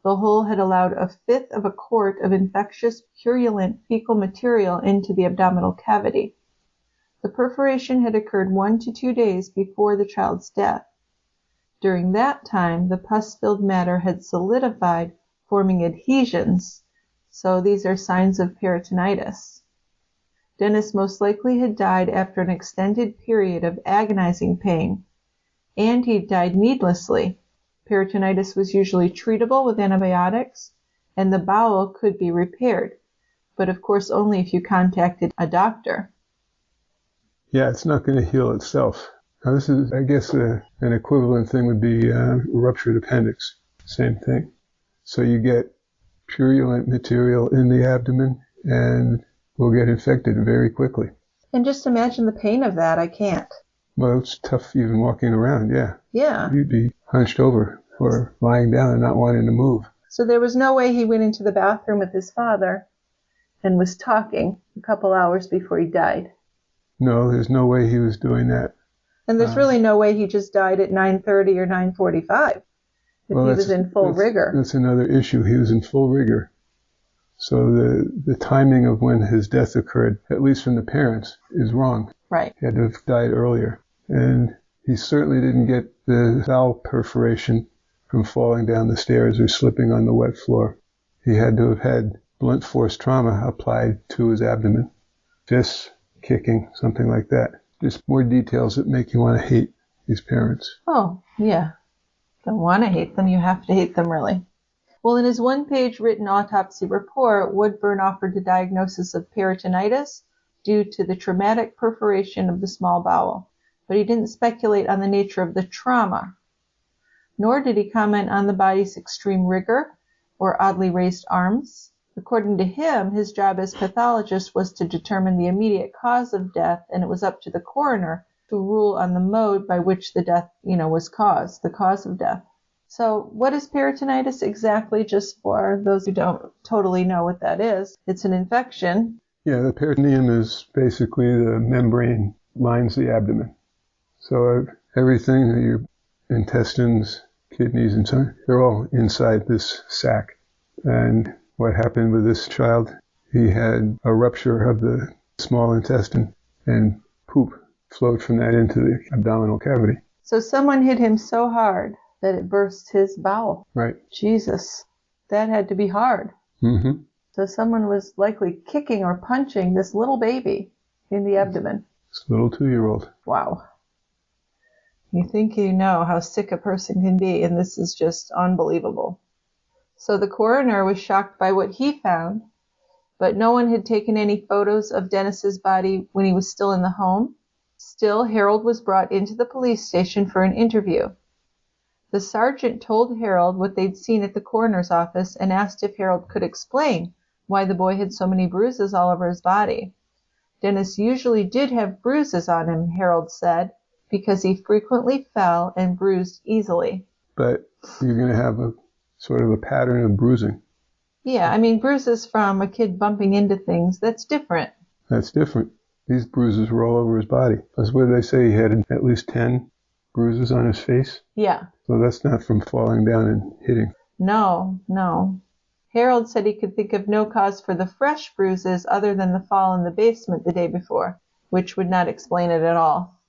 The hole had allowed 1/5 of a quart of infectious, purulent fecal material into the abdominal cavity. The perforation had occurred 1 to 2 days before the child's death. During that time, the pus-filled matter had solidified, forming adhesions, so these are signs of peritonitis. Dennis most likely had died after an extended period of agonizing pain, and he died needlessly. Peritonitis was usually treatable with antibiotics, and the bowel could be repaired, but of course only if you contacted a doctor. Yeah, it's not going to heal itself. Now this is, I guess, an equivalent thing would be ruptured appendix. Same thing. So you get purulent material in the abdomen and will get infected very quickly. And just imagine the pain of that. I can't. Well, it's tough even walking around, yeah. Yeah. You'd be hunched over or lying down and not wanting to move. So there was no way he went into the bathroom with his father and was talking a couple hours before he died. No, there's no way he was doing that. And there's really no way he just died at 9:30 or 9:45 if he was in full rigor. That's another issue. He was in full rigor. So the timing of when his death occurred, at least from the parents, is wrong. Right. He had to have died earlier. And he certainly didn't get the bowel perforation from falling down the stairs or slipping on the wet floor. He had to have had blunt force trauma applied to his abdomen. Fists, kicking, something like that. Just more details that make you want to hate these parents. Oh, yeah. Don't want to hate them. You have to hate them, really. Well, in his one-page written autopsy report, Woodburn offered a diagnosis of peritonitis due to the traumatic perforation of the small bowel, but he didn't speculate on the nature of the trauma, nor did he comment on the body's extreme rigor or oddly raised arms. According to him, his job as pathologist was to determine the immediate cause of death, and it was up to the coroner to rule on the mode by which the death, was caused, the cause of death. So what is peritonitis exactly, just for those who don't totally know what that is? It's an infection. Yeah, the peritoneum is basically the membrane lines the abdomen. So everything, your intestines, kidneys, and so on, they're all inside this sac. And what happened with this child, he had a rupture of the small intestine, and poop flowed from that into the abdominal cavity. So someone hit him so hard that it burst his bowel. Right. Jesus, that had to be hard. Mm-hmm. So someone was likely kicking or punching this little baby in the abdomen. This little 2-year-old. Wow. You think you know how sick a person can be, and this is just unbelievable. So the coroner was shocked by what he found, but no one had taken any photos of Dennis's body when he was still in the home. Still, Harold was brought into the police station for an interview. The sergeant told Harold what they'd seen at the coroner's office and asked if Harold could explain why the boy had so many bruises all over his body. Dennis usually did have bruises on him, Harold said, because he frequently fell and bruised easily. But you're going to have a sort of a pattern of bruising. Yeah, bruises from a kid bumping into things, that's different. That's different. These bruises were all over his body. That's what they say, he had at least 10 bruises on his face. Yeah. So that's not from falling down and hitting. No. Harold said he could think of no cause for the fresh bruises other than the fall in the basement the day before, which would not explain it at all.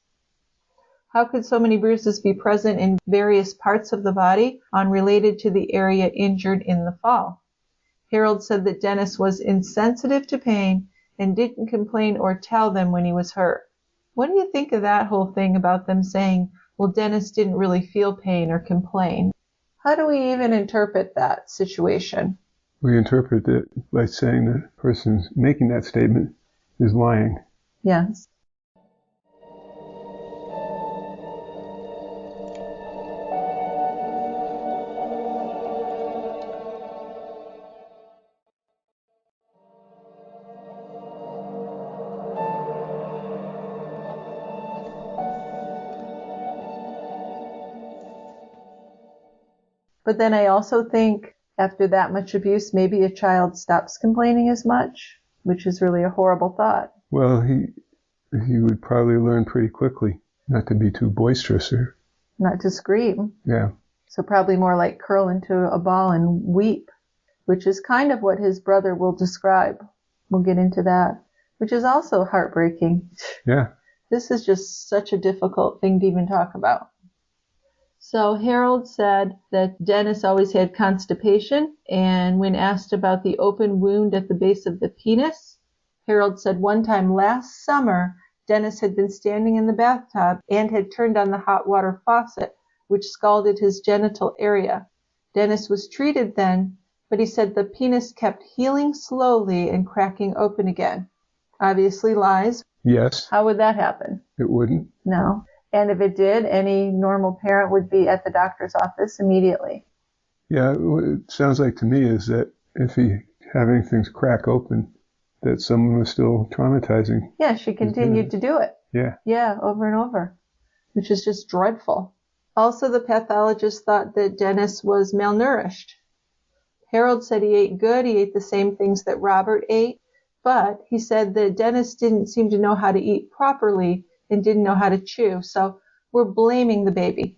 How could so many bruises be present in various parts of the body, unrelated to the area injured in the fall? Harold said that Dennis was insensitive to pain and didn't complain or tell them when he was hurt. What do you think of that whole thing about them saying, well, Dennis didn't really feel pain or complain? How do we even interpret that situation? We interpret it by saying the person making that statement is lying. Yes. But then I also think after that much abuse, maybe a child stops complaining as much, which is really a horrible thought. Well, he would probably learn pretty quickly not to be too boisterous or not to scream. Yeah. So probably more like curl into a ball and weep, which is kind of what his brother will describe. We'll get into that, which is also heartbreaking. Yeah. This is just such a difficult thing to even talk about. So Harold said that Dennis always had constipation, and when asked about the open wound at the base of the penis, Harold said one time last summer, Dennis had been standing in the bathtub and had turned on the hot water faucet, which scalded his genital area. Dennis was treated then, but he said the penis kept healing slowly and cracking open again. Obviously lies. Yes. How would that happen? It wouldn't. No. And if it did, any normal parent would be at the doctor's office immediately. Yeah, what it sounds like to me is that if he having things crack open, that someone was still traumatizing. Yeah, she continued to do it. Yeah. Yeah, over and over, which is just dreadful. Also, the pathologist thought that Dennis was malnourished. Harold said he ate good, he ate the same things that Robert ate, but he said that Dennis didn't seem to know how to eat properly and didn't know how to chew, so we're blaming the baby.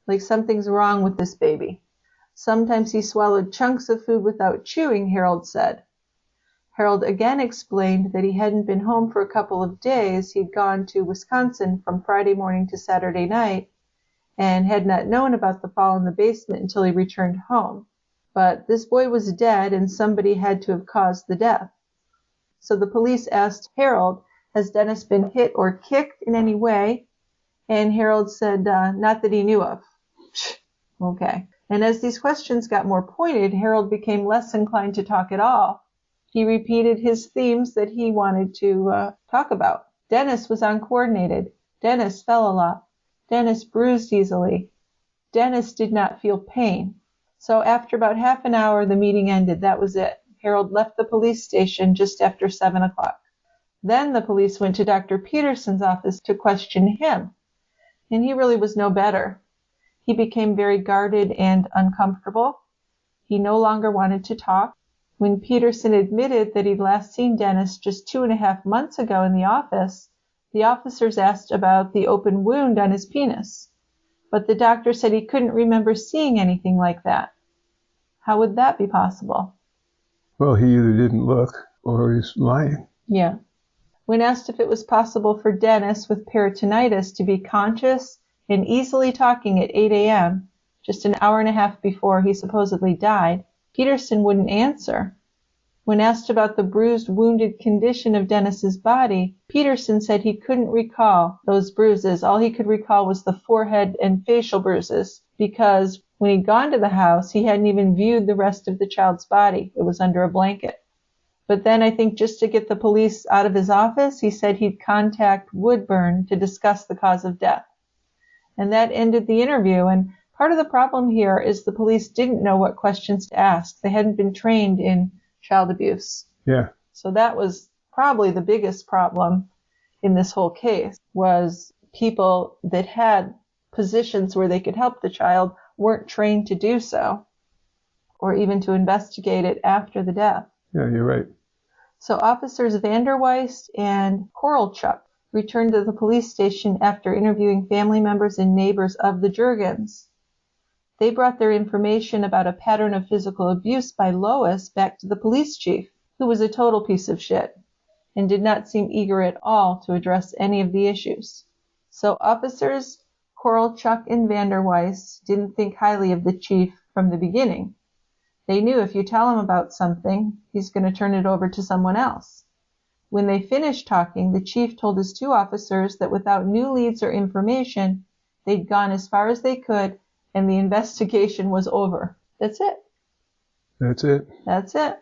Like something's wrong with this baby. Sometimes he swallowed chunks of food without chewing, Harold said. Harold again explained that he hadn't been home for a couple of days. He'd gone to Wisconsin from Friday morning to Saturday night and had not known about the fall in the basement until he returned home. But this boy was dead and somebody had to have caused the death. So the police asked Harold, has Dennis been hit or kicked in any way? And Harold said, not that he knew of. Okay. And as these questions got more pointed, Harold became less inclined to talk at all. He repeated his themes that he wanted to talk about. Dennis was uncoordinated. Dennis fell a lot. Dennis bruised easily. Dennis did not feel pain. So after about half an hour, the meeting ended. That was it. Harold left the police station just after 7 o'clock. Then the police went to Dr. Peterson's office to question him. And he really was no better. He became very guarded and uncomfortable. He no longer wanted to talk. When Peterson admitted that he'd last seen Dennis just 2.5 months ago in the office, the officers asked about the open wound on his penis. But the doctor said he couldn't remember seeing anything like that. How would that be possible? Well, he either didn't look or he's lying. Yeah. When asked if it was possible for Dennis with peritonitis to be conscious and easily talking at 8 a.m., just an hour and a half before he supposedly died, Peterson wouldn't answer. When asked about the bruised, wounded condition of Dennis's body, Peterson said he couldn't recall those bruises. All he could recall was the forehead and facial bruises, because when he'd gone to the house, he hadn't even viewed the rest of the child's body. It was under a blanket. But then I think just to get the police out of his office, he said he'd contact Woodburn to discuss the cause of death. And that ended the interview. And part of the problem here is the police didn't know what questions to ask. They hadn't been trained in child abuse. Yeah. So that was probably the biggest problem in this whole case, was people that had positions where they could help the child weren't trained to do so, or even to investigate it after the death. Yeah, you're right. So officers Vanderweist and Korolchuk returned to the police station after interviewing family members and neighbors of the Jurgens. They brought their information about a pattern of physical abuse by Lois back to the police chief, who was a total piece of shit and did not seem eager at all to address any of the issues. So officers Korolchuk and Vanderweist didn't think highly of the chief from the beginning. They knew if you tell him about something, he's going to turn it over to someone else. When they finished talking, the chief told his 2 officers that without new leads or information, they'd gone as far as they could and the investigation was over. That's it. That's it. That's it.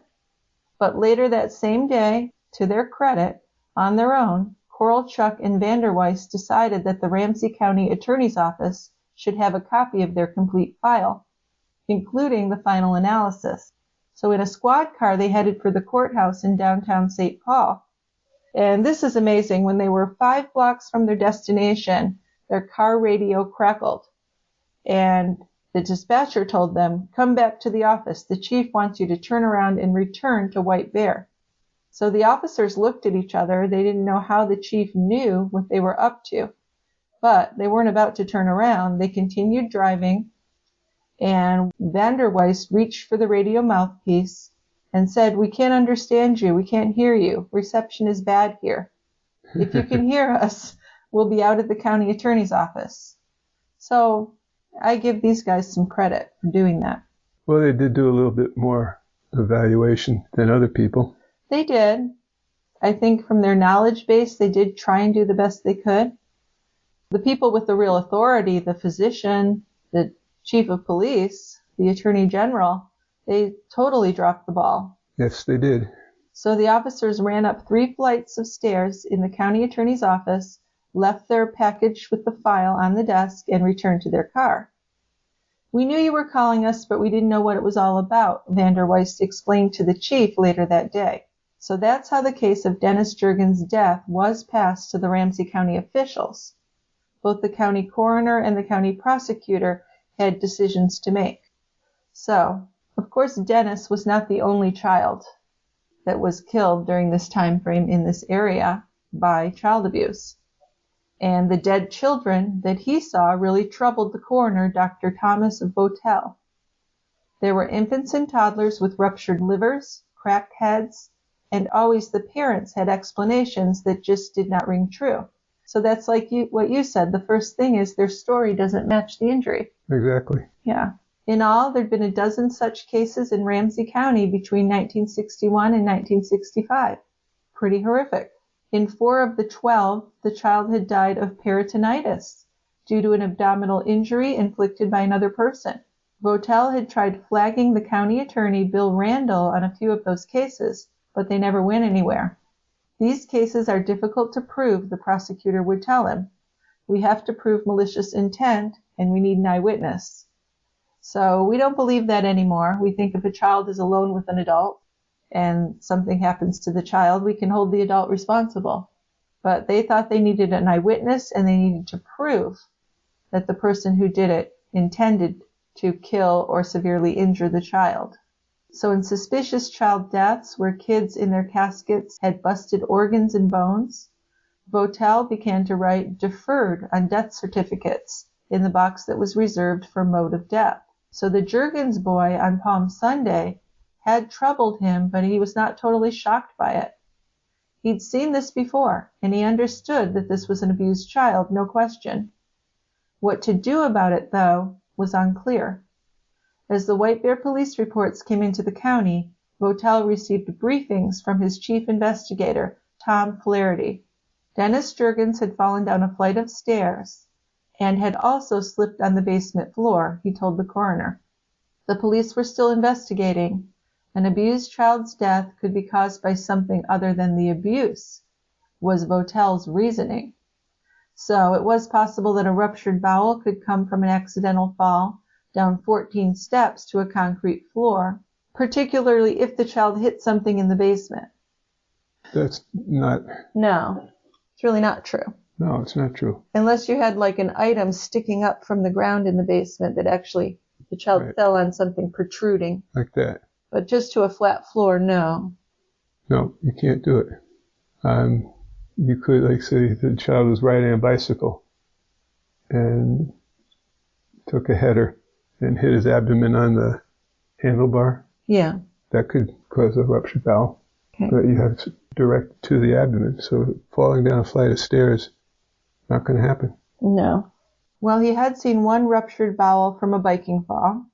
But later that same day, to their credit, on their own, Korolchuk and Vanderweist decided that the Ramsey County Attorney's Office should have a copy of their complete file, including the final analysis. So in a squad car, they headed for the courthouse in downtown St. Paul. And this is amazing. When they were 5 blocks from their destination, their car radio crackled. And the dispatcher told them, "Come back to the office. The chief wants you to turn around and return to White Bear." So the officers looked at each other. They didn't know how the chief knew what they were up to. But they weren't about to turn around. They continued driving. And Vanderweist reached for the radio mouthpiece and said, "We can't understand you. We can't hear you. Reception is bad here. If you can hear us, we'll be out at the county attorney's office." So I give these guys some credit for doing that. Well, they did do a little bit more evaluation than other people. They did. I think from their knowledge base, they did try and do the best they could. The people with the real authority, the physician, the chief of police, the attorney general, they totally dropped the ball. Yes, they did. So the officers ran up 3 flights of stairs in the county attorney's office, left their package with the file on the desk, and returned to their car. "We knew you were calling us, but we didn't know what it was all about," Vanderweist explained to the chief later that day. So that's how the case of Dennis Jurgens' death was passed to the Ramsey County officials. Both the county coroner and the county prosecutor had decisions to make. So, of course, Dennis was not the only child that was killed during this time frame in this area by child abuse. And the dead children that he saw really troubled the coroner, Dr. Thomas Votel. There were infants and toddlers with ruptured livers, cracked heads, and always the parents had explanations that just did not ring true. So that's like what you said. The first thing is their story doesn't match the injury. Exactly. Yeah. In all, there'd been a dozen such cases in Ramsey County between 1961 and 1965. Pretty horrific. In 4 of the 12, the child had died of peritonitis due to an abdominal injury inflicted by another person. Votel had tried flagging the county attorney, Bill Randall, on a few of those cases, but they never went anywhere. These cases are difficult to prove, the prosecutor would tell him. We have to prove malicious intent, and we need an eyewitness. So we don't believe that anymore. We think if a child is alone with an adult and something happens to the child, we can hold the adult responsible. But they thought they needed an eyewitness, and they needed to prove that the person who did it intended to kill or severely injure the child. So in suspicious child deaths where kids in their caskets had busted organs and bones, Votel began to write deferred on death certificates in the box that was reserved for mode of death. So the Jurgens boy on Palm Sunday had troubled him, but he was not totally shocked by it. He'd seen this before, and he understood that this was an abused child, no question. What to do about it, though, was unclear. As the White Bear police reports came into the county, Votel received briefings from his chief investigator, Tom Flaherty. Dennis Jurgens had fallen down a flight of stairs and had also slipped on the basement floor, he told the coroner. The police were still investigating. An abused child's death could be caused by something other than the abuse, was Votel's reasoning. So it was possible that a ruptured bowel could come from an accidental fall down 14 steps to a concrete floor, particularly if the child hit something in the basement. That's not... No, it's really not true. No, it's not true. Unless you had like an item sticking up from the ground in the basement that actually the child fell on something protruding. Like that. But just to a flat floor, no. No, you can't do it. You could, like, say the child was riding a bicycle and took a header and hit his abdomen on the handlebar. Yeah. That could cause a ruptured bowel. Okay. But you have to direct to the abdomen. So falling down a flight of stairs, not going to happen. No. Well, he had seen one ruptured bowel from a biking fall,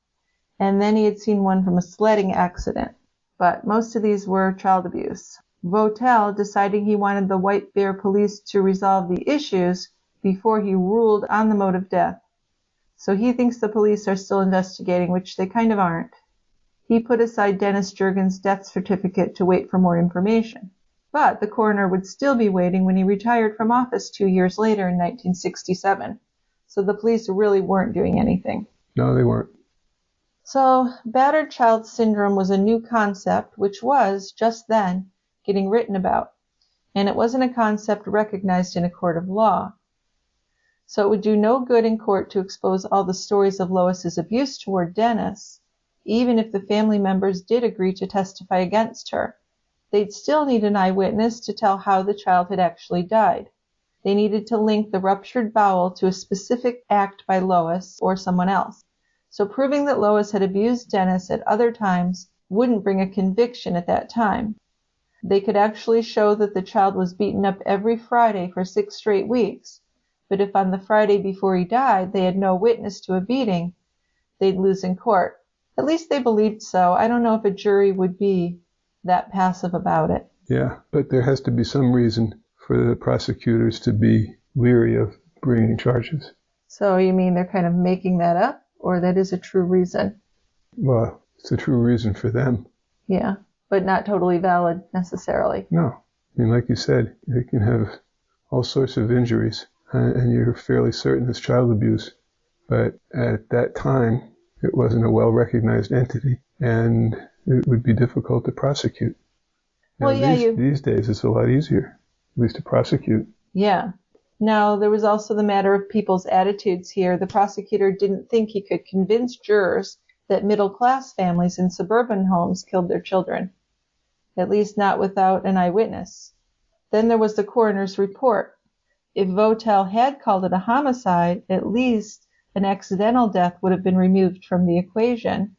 and then he had seen one from a sledding accident. But most of these were child abuse. Votel, deciding he wanted the White Bear police to resolve the issues before he ruled on the mode of death. So he thinks the police are still investigating, which they kind of aren't. He put aside Dennis Jurgens' death certificate to wait for more information. But the coroner would still be waiting when he retired from office 2 years later in 1967. So the police really weren't doing anything. No, they weren't. So battered child syndrome was a new concept, which was, just then, getting written about. And it wasn't a concept recognized in a court of law. So it would do no good in court to expose all the stories of Lois's abuse toward Dennis, even if the family members did agree to testify against her. They'd still need an eyewitness to tell how the child had actually died. They needed to link the ruptured bowel to a specific act by Lois or someone else. So proving that Lois had abused Dennis at other times wouldn't bring a conviction at that time. They could actually show that the child was beaten up every Friday for 6 straight weeks, but if on the Friday before he died they had no witness to a beating, they'd lose in court. At least they believed so. I don't know if a jury would be that passive about it. Yeah, but there has to be some reason for the prosecutors to be leery of bringing charges. So you mean they're kind of making that up, or that is a true reason? Well, it's a true reason for them. Yeah, but not totally valid necessarily. No. I mean, like you said, they can have all sorts of injuries, and you're fairly certain it's child abuse. But at that time, it wasn't a well-recognized entity, and it would be difficult to prosecute. Now, Well, yeah, these days, it's a lot easier, at least to prosecute. Yeah. Now, there was also the matter of people's attitudes here. The prosecutor didn't think he could convince jurors that middle-class families in suburban homes killed their children, at least not without an eyewitness. Then there was the coroner's report. If Votel had called it a homicide, at least an accidental death would have been removed from the equation.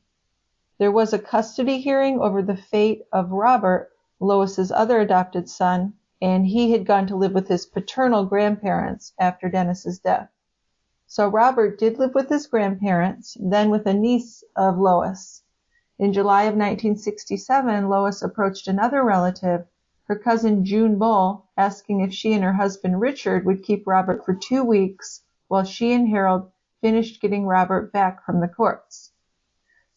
There was a custody hearing over the fate of Robert, Lois's other adopted son, and he had gone to live with his paternal grandparents after Dennis's death. So Robert did live with his grandparents, then with a niece of Lois. In July of 1967, Lois approached another relative, her cousin June Bull, asking if she and her husband Richard would keep Robert for 2 weeks while she and Harold finished getting Robert back from the courts.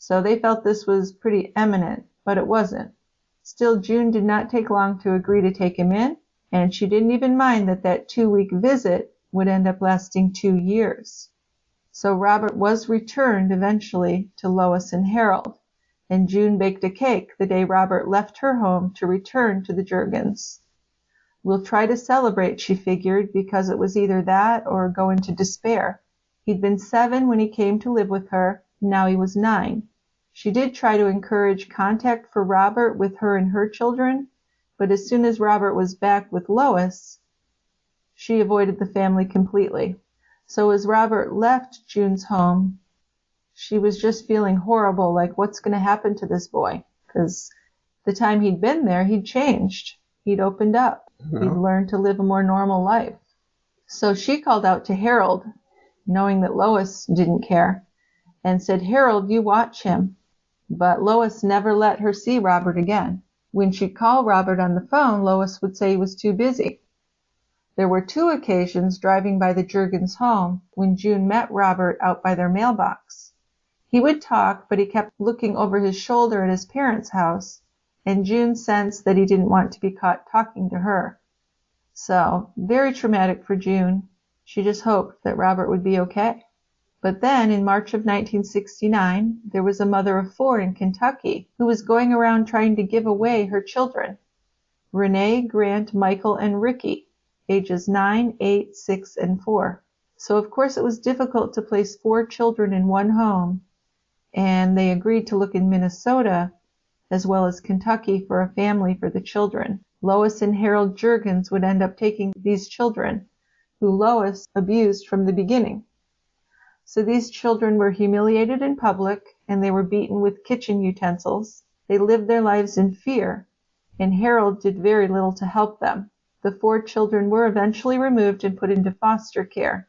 So they felt this was pretty eminent, but it wasn't. Still, June did not take long to agree to take him in, and she didn't even mind that 2-week visit would end up lasting 2 years. So Robert was returned eventually to Lois and Harold, and June baked a cake the day Robert left her home to return to the Jurgens. We'll try to celebrate, she figured, because it was either that or go into despair. He'd been 7 when he came to live with her, now he was 9. She did try to encourage contact for Robert with her and her children, but as soon as Robert was back with Lois, she avoided the family completely. So as Robert left June's home, she was just feeling horrible, like what's going to happen to this boy? Because the time he'd been there, he'd changed. He'd opened up. He'd learned to live a more normal life. So she called out to Harold, knowing that Lois didn't care, and said, "Harold, you watch him." But Lois never let her see Robert again. When she'd call Robert on the phone, Lois would say he was too busy. There were 2 occasions driving by the Jurgens' home when June met Robert out by their mailbox. He would talk, but he kept looking over his shoulder at his parents' house, and June sensed that he didn't want to be caught talking to her. So, very traumatic for June. She just hoped that Robert would be okay. But then, in March of 1969, there was a mother of 4 in Kentucky who was going around trying to give away her children. Renee, Grant, Michael, and Ricky, ages 9, 8, 6, and 4. So of course it was difficult to place 4 children in one home, and they agreed to look in Minnesota as well as Kentucky for a family for the children. Lois and Harold Jurgens would end up taking these children, who Lois abused from the beginning. So these children were humiliated in public, and they were beaten with kitchen utensils. They lived their lives in fear, and Harold did very little to help them. The 4 children were eventually removed and put into foster care.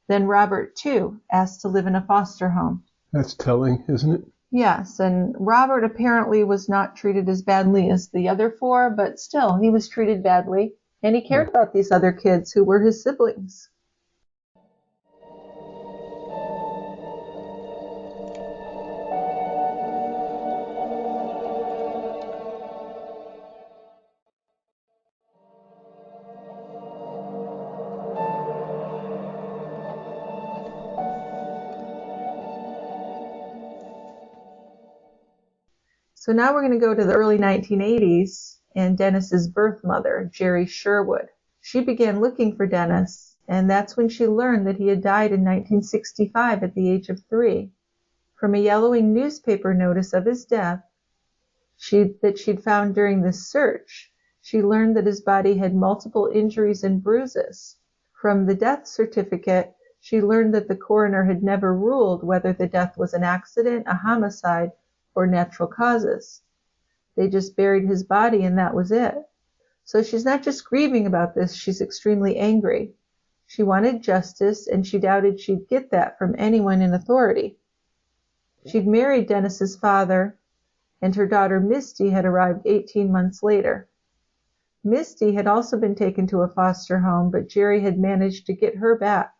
Then Robert, too, asked to live in a foster home. That's telling, isn't it? Yes, and Robert apparently was not treated as badly as the other 4, but still, he was treated badly, and he cared about these other kids who were his siblings. So now we're going to go to the early 1980s and Dennis's birth mother, Jerry Sherwood. She began looking for Dennis, and that's when she learned that he had died in 1965 at the age of 3. From a yellowing newspaper notice of his death that she'd found during this search, she learned that his body had multiple injuries and bruises. From the death certificate, she learned that the coroner had never ruled whether the death was an accident, a homicide, or natural causes. They just buried his body and that was it. So she's not just grieving about this, she's extremely angry. She wanted justice, and she doubted she'd get that from anyone in authority. She'd married Dennis's father, and her daughter Misty had arrived 18 months later. Misty had also been taken to a foster home, but Jerry had managed to get her back.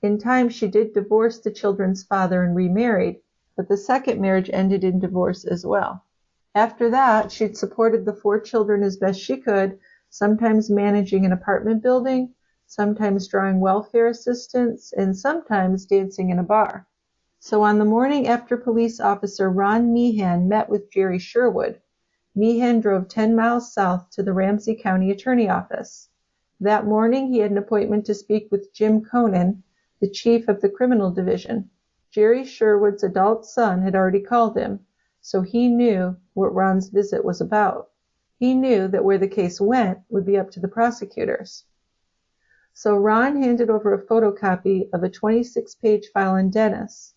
In time, she did divorce the children's father and remarried, but the second marriage ended in divorce as well. After that, she'd supported the 4 children as best she could, sometimes managing an apartment building, sometimes drawing welfare assistance, and sometimes dancing in a bar. So on the morning after police officer Ron Meehan met with Jerry Sherwood, Meehan drove 10 miles south to the Ramsey County Attorney Office. That morning, he had an appointment to speak with Jim Conan, the chief of the criminal division. Jerry Sherwood's adult son had already called him, so he knew what Ron's visit was about. He knew that where the case went would be up to the prosecutors. So Ron handed over a photocopy of a 26-page file on Dennis.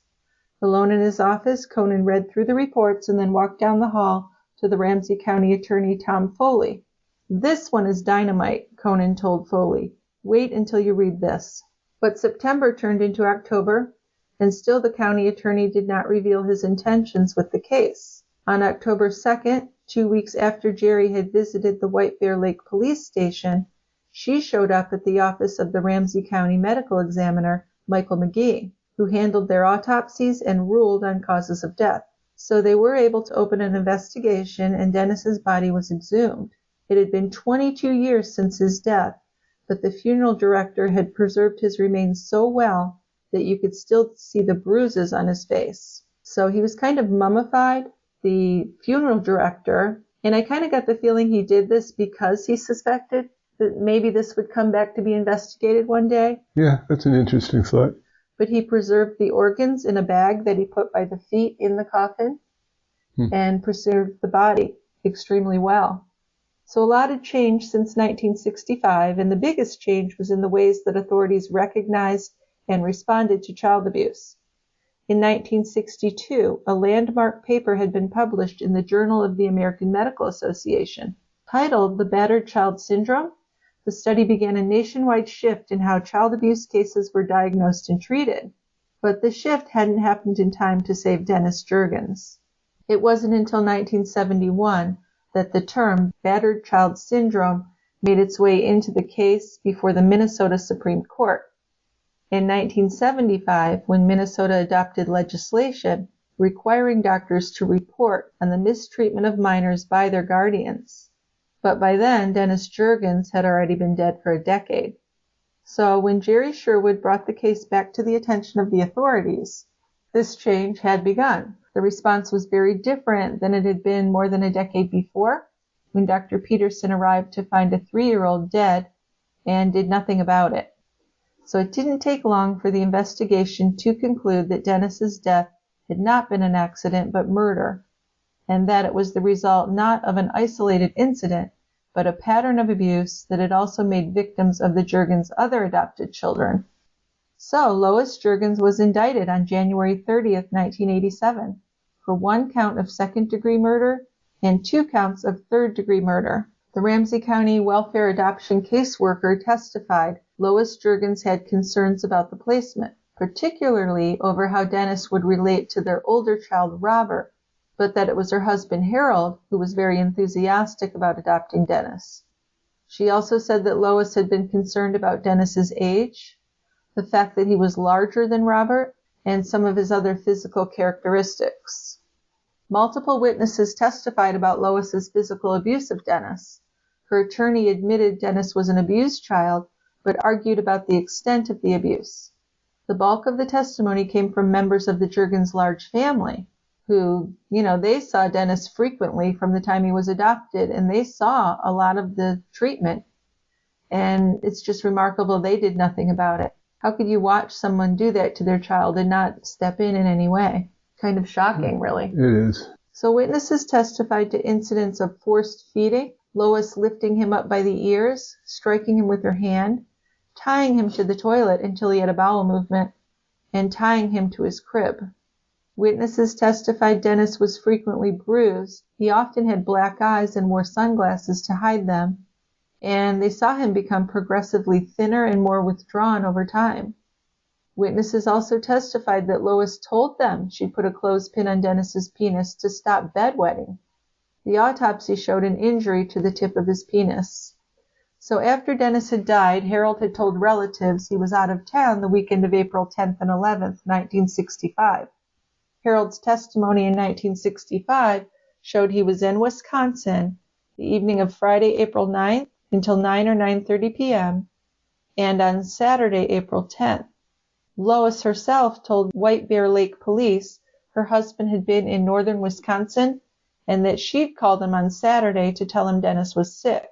Alone in his office, Conan read through the reports and then walked down the hall to the Ramsey County Attorney Tom Foley. "This one is dynamite," Conan told Foley. "Wait until you read this." But September turned into October, and still the county attorney did not reveal his intentions with the case. On October 2nd, 2 weeks after Jerry had visited the White Bear Lake Police Station, she showed up at the office of the Ramsey County Medical Examiner, Michael McGee, who handled their autopsies and ruled on causes of death. So they were able to open an investigation, and Dennis's body was exhumed. It had been 22 years since his death, but the funeral director had preserved his remains so well that you could still see the bruises on his face. So he was kind of mummified, the funeral director, and I kind of got the feeling he did this because he suspected that maybe this would come back to be investigated one day. Yeah, that's an interesting thought. But he preserved the organs in a bag that he put by the feet in the coffin and preserved the body extremely well. So a lot had changed since 1965, and the biggest change was in the ways that authorities recognized and responded to child abuse. In 1962, a landmark paper had been published in the Journal of the American Medical Association. Titled The Battered Child Syndrome, the study began a nationwide shift in how child abuse cases were diagnosed and treated. But the shift hadn't happened in time to save Dennis Jurgens. It wasn't until 1971 that the term battered child syndrome made its way into the case before the Minnesota Supreme Court. In 1975, when Minnesota adopted legislation requiring doctors to report on the mistreatment of minors by their guardians. But by then, Dennis Jurgens had already been dead for a decade. So when Jerry Sherwood brought the case back to the attention of the authorities, this change had begun. The response was very different than it had been more than a decade before, when Doctor Peterson arrived to find a 3-year-old dead and did nothing about it. So it didn't take long for the investigation to conclude that Dennis's death had not been an accident but murder, and that it was the result not of an isolated incident, but a pattern of abuse that had also made victims of the Jurgens' other adopted children. So Lois Jurgens was indicted on January 30th, 1987, for 1 count of second-degree murder and 2 counts of third-degree murder. The Ramsey County welfare adoption caseworker testified Lois Jurgens had concerns about the placement, particularly over how Dennis would relate to their older child, Robert, but that it was her husband, Harold, who was very enthusiastic about adopting Dennis. She also said that Lois had been concerned about Dennis's age, the fact that he was larger than Robert, and some of his other physical characteristics. Multiple witnesses testified about Lois's physical abuse of Dennis. Her attorney admitted Dennis was an abused child, but argued about the extent of the abuse. The bulk of the testimony came from members of the Jurgens' large family, who, they saw Dennis frequently from the time he was adopted, and they saw a lot of the treatment. And it's just remarkable they did nothing about it. How could you watch someone do that to their child and not step in any way? Kind of shocking, really. It is. So witnesses testified to incidents of forced feeding, Lois lifting him up by the ears, striking him with her hand, tying him to the toilet until he had a bowel movement, and tying him to his crib. Witnesses testified Dennis was frequently bruised. He often had black eyes and wore sunglasses to hide them, and they saw him become progressively thinner and more withdrawn over time. Witnesses also testified that Lois told them she'd put a clothespin on Dennis's penis to stop bedwetting. The autopsy showed an injury to the tip of his penis. So after Dennis had died, Harold had told relatives he was out of town the weekend of April 10th and 11th, 1965. Harold's testimony in 1965 showed he was in Wisconsin the evening of Friday, April 9th until 9 or 9:30 p.m., and on Saturday, April 10th. Lois herself told White Bear Lake police her husband had been in northern Wisconsin and that she'd called him on Saturday to tell him Dennis was sick.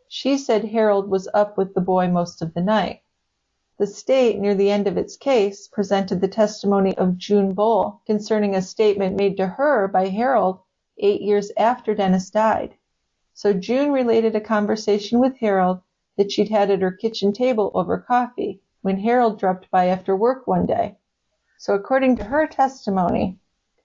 She said Harold was up with the boy most of the night. The state, near the end of its case, presented the testimony of June Bowl concerning a statement made to her by Harold 8 years after Dennis died. So June related a conversation with Harold that she'd had at her kitchen table over coffee when Harold dropped by after work one day. So according to her testimony,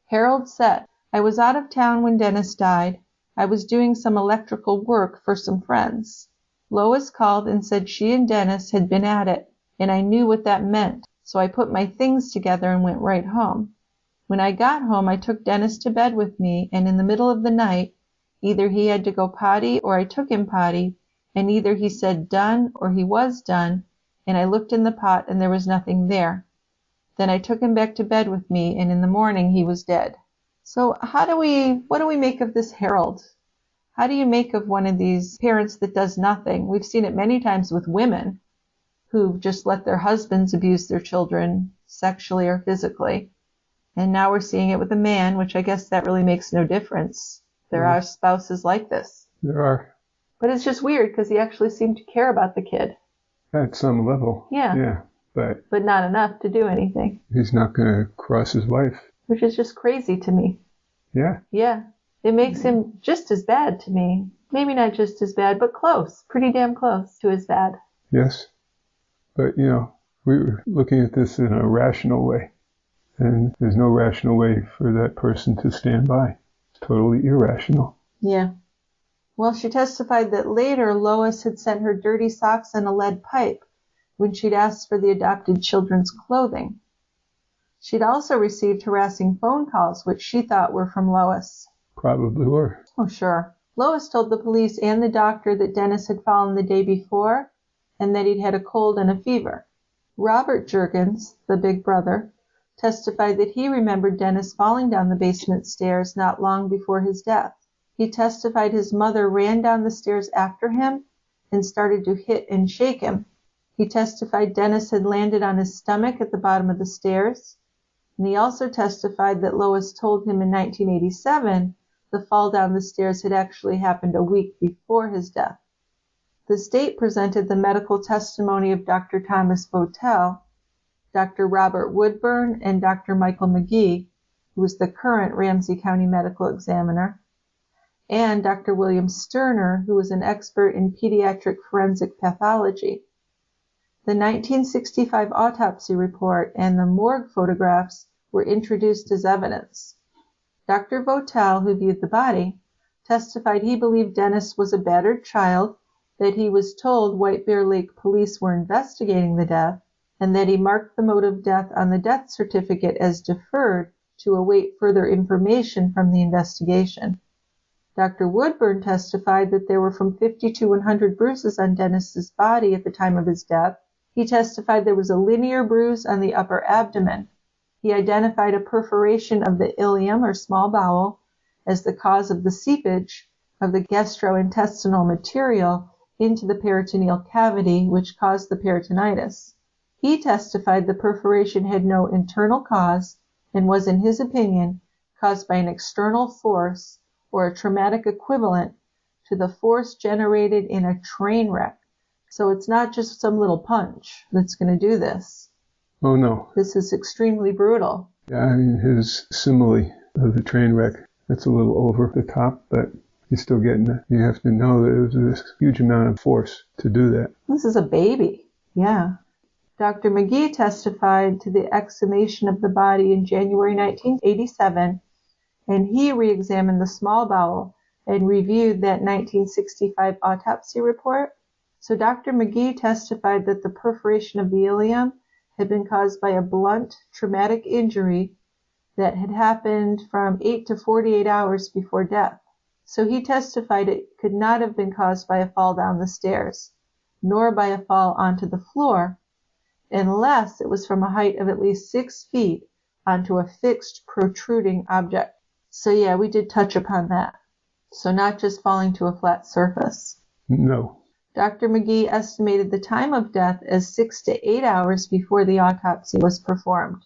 Harold said, "I was out of town when Dennis died. I was doing some electrical work for some friends. Lois called and said she and Dennis had been at it, and I knew what that meant, so I put my things together and went right home. When I got home, I took Dennis to bed with me, and in the middle of the night, either he had to go potty or I took him potty, and either he said done or he was done, and I looked in the pot and there was nothing there. Then I took him back to bed with me, and in the morning he was dead." So what do we make of this Harold? How do you make of one of these parents that does nothing? We've seen it many times with women who just let their husbands abuse their children sexually or physically. And now we're seeing it with a man, which I guess that really makes no difference. There are spouses like this. There are. But it's just weird because he actually seemed to care about the kid. At some level. Yeah. But not enough to do anything. He's not going to cross his wife. Which is just crazy to me. Yeah. Yeah. It makes him just as bad to me. Maybe not just as bad, but close. Pretty damn close to as bad. Yes. But, we were looking at this in a rational way. And there's no rational way for that person to stand by. It's totally irrational. Yeah. Well, she testified that later Lois had sent her dirty socks and a lead pipe when she'd asked for the adopted children's clothing. She'd also received harassing phone calls, which she thought were from Lois. Probably were. Oh, sure. Lois told the police and the doctor that Dennis had fallen the day before and that he'd had a cold and a fever. Robert Jurgens, the big brother, testified that he remembered Dennis falling down the basement stairs not long before his death. He testified his mother ran down the stairs after him and started to hit and shake him. He testified Dennis had landed on his stomach at the bottom of the stairs. And he also testified that Lois told him in 1987 the fall down the stairs had actually happened a week before his death. The state presented the medical testimony of Dr. Thomas Votel, Dr. Robert Woodburn, and Dr. Michael McGee, who was the current Ramsey County medical examiner, and Dr. William Sterner, who was an expert in pediatric forensic pathology. The 1965 autopsy report and the morgue photographs were introduced as evidence. Dr. Votel, who viewed the body, testified he believed Dennis was a battered child, that he was told White Bear Lake police were investigating the death, and that he marked the mode of death on the death certificate as deferred to await further information from the investigation. Dr. Woodburn testified that there were from 50 to 100 bruises on Dennis's body at the time of his death. He testified there was a linear bruise on the upper abdomen. He identified a perforation of the ileum or small bowel as the cause of the seepage of the gastrointestinal material into the peritoneal cavity, which caused the peritonitis. He testified the perforation had no internal cause and was, in his opinion, caused by an external force or a traumatic equivalent to the force generated in a train wreck. So it's not just some little punch that's going to do this. Oh, no. This is extremely brutal. Yeah, I mean, his simile of the train wreck, that's a little over the top, but you're still getting it. You have to know that it was a huge amount of force to do that. This is a baby. Yeah. Dr. McGee testified to the exhumation of the body in January 1987, and he re-examined the small bowel and reviewed that 1965 autopsy report. So Dr. McGee testified that the perforation of the ileum had been caused by a blunt traumatic injury that had happened from 8 to 48 hours before death. So he testified it could not have been caused by a fall down the stairs, nor by a fall onto the floor, unless it was from a height of at least 6 feet onto a fixed protruding object. So yeah, we did touch upon that. So not just falling to a flat surface. No. Dr. McGee estimated the time of death as 6 to 8 hours before the autopsy was performed.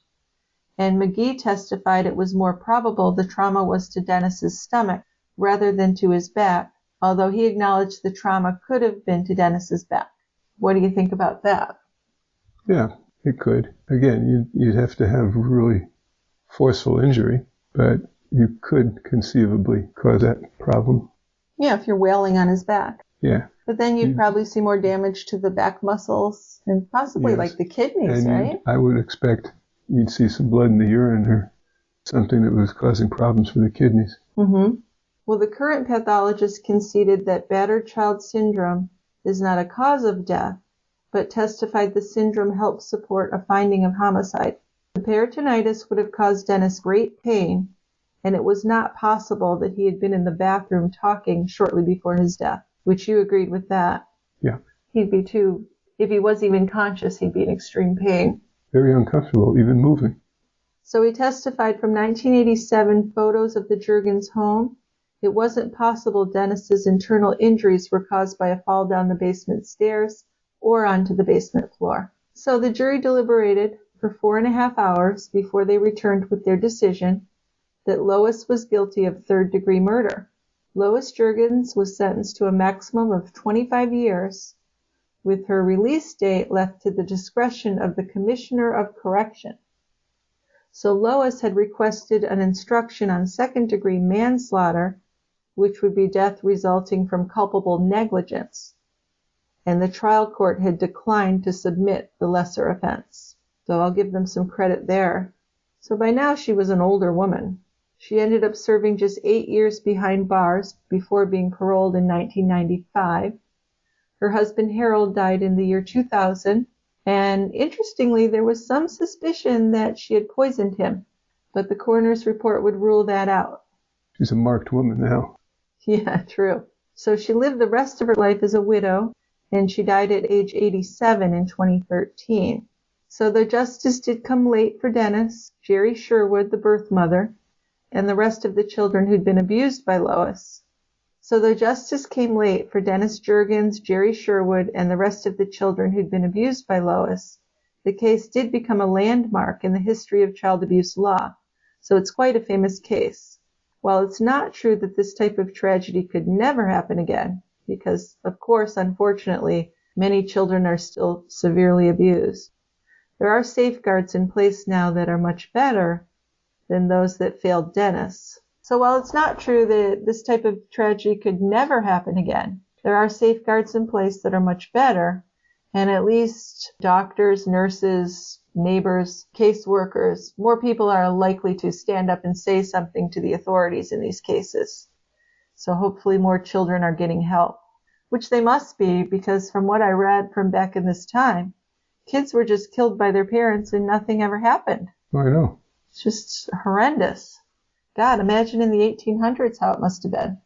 And McGee testified it was more probable the trauma was to Dennis's stomach rather than to his back, although he acknowledged the trauma could have been to Dennis's back. What do you think about that? Yeah, it could. Again, you'd have to have really forceful injury, but you could conceivably cause that problem. Yeah, if you're wailing on his back. Yeah. But then you'd probably see more damage to the back muscles and possibly like the kidneys, right? I would expect you'd see some blood in the urine or something that was causing problems for the kidneys. Mm-hmm. Well, the current pathologist conceded that battered child syndrome is not a cause of death, but testified the syndrome helped support a finding of homicide. The peritonitis would have caused Dennis great pain, and it was not possible that he had been in the bathroom talking shortly before his death, which you agreed with that. Yeah. He'd be too, if he was even conscious, he'd be in extreme pain. Very uncomfortable, even moving. So he testified from 1987 photos of the Jurgens home. It wasn't possible Dennis's internal injuries were caused by a fall down the basement stairs or onto the basement floor. So the jury deliberated for 4.5 hours before they returned with their decision that Lois was guilty of third-degree murder. Lois Jurgens was sentenced to a maximum of 25 years, with her release date left to the discretion of the Commissioner of Correction. So Lois had requested an instruction on second-degree manslaughter, which would be death resulting from culpable negligence, and the trial court had declined to submit the lesser offense. So I'll give them some credit there. So by now she was an older woman. She ended up serving just 8 years behind bars before being paroled in 1995. Her husband Harold died in the year 2000, and interestingly, there was some suspicion that she had poisoned him, but the coroner's report would rule that out. She's a marked woman now. Yeah, true. So she lived the rest of her life as a widow, and she died at age 87 in 2013. So though justice did come late for Dennis, Jerry Sherwood, the birth mother, and the rest of the children who'd been abused by Lois. So though justice came late for Dennis Jurgens, Jerry Sherwood, and the rest of the children who'd been abused by Lois, the case did become a landmark in the history of child abuse law. So it's quite a famous case. While it's not true that this type of tragedy could never happen again, because, of course, unfortunately, many children are still severely abused, there are safeguards in place now that are much better than those that failed Dennis. So while it's not true that this type of tragedy could never happen again, there are safeguards in place that are much better, and at least doctors, nurses, neighbors, caseworkers, more people are likely to stand up and say something to the authorities in these cases. So hopefully more children are getting help, which they must be, because from what I read from back in this time, kids were just killed by their parents and nothing ever happened. I know. It's just horrendous. God, imagine in the 1800s how it must have been.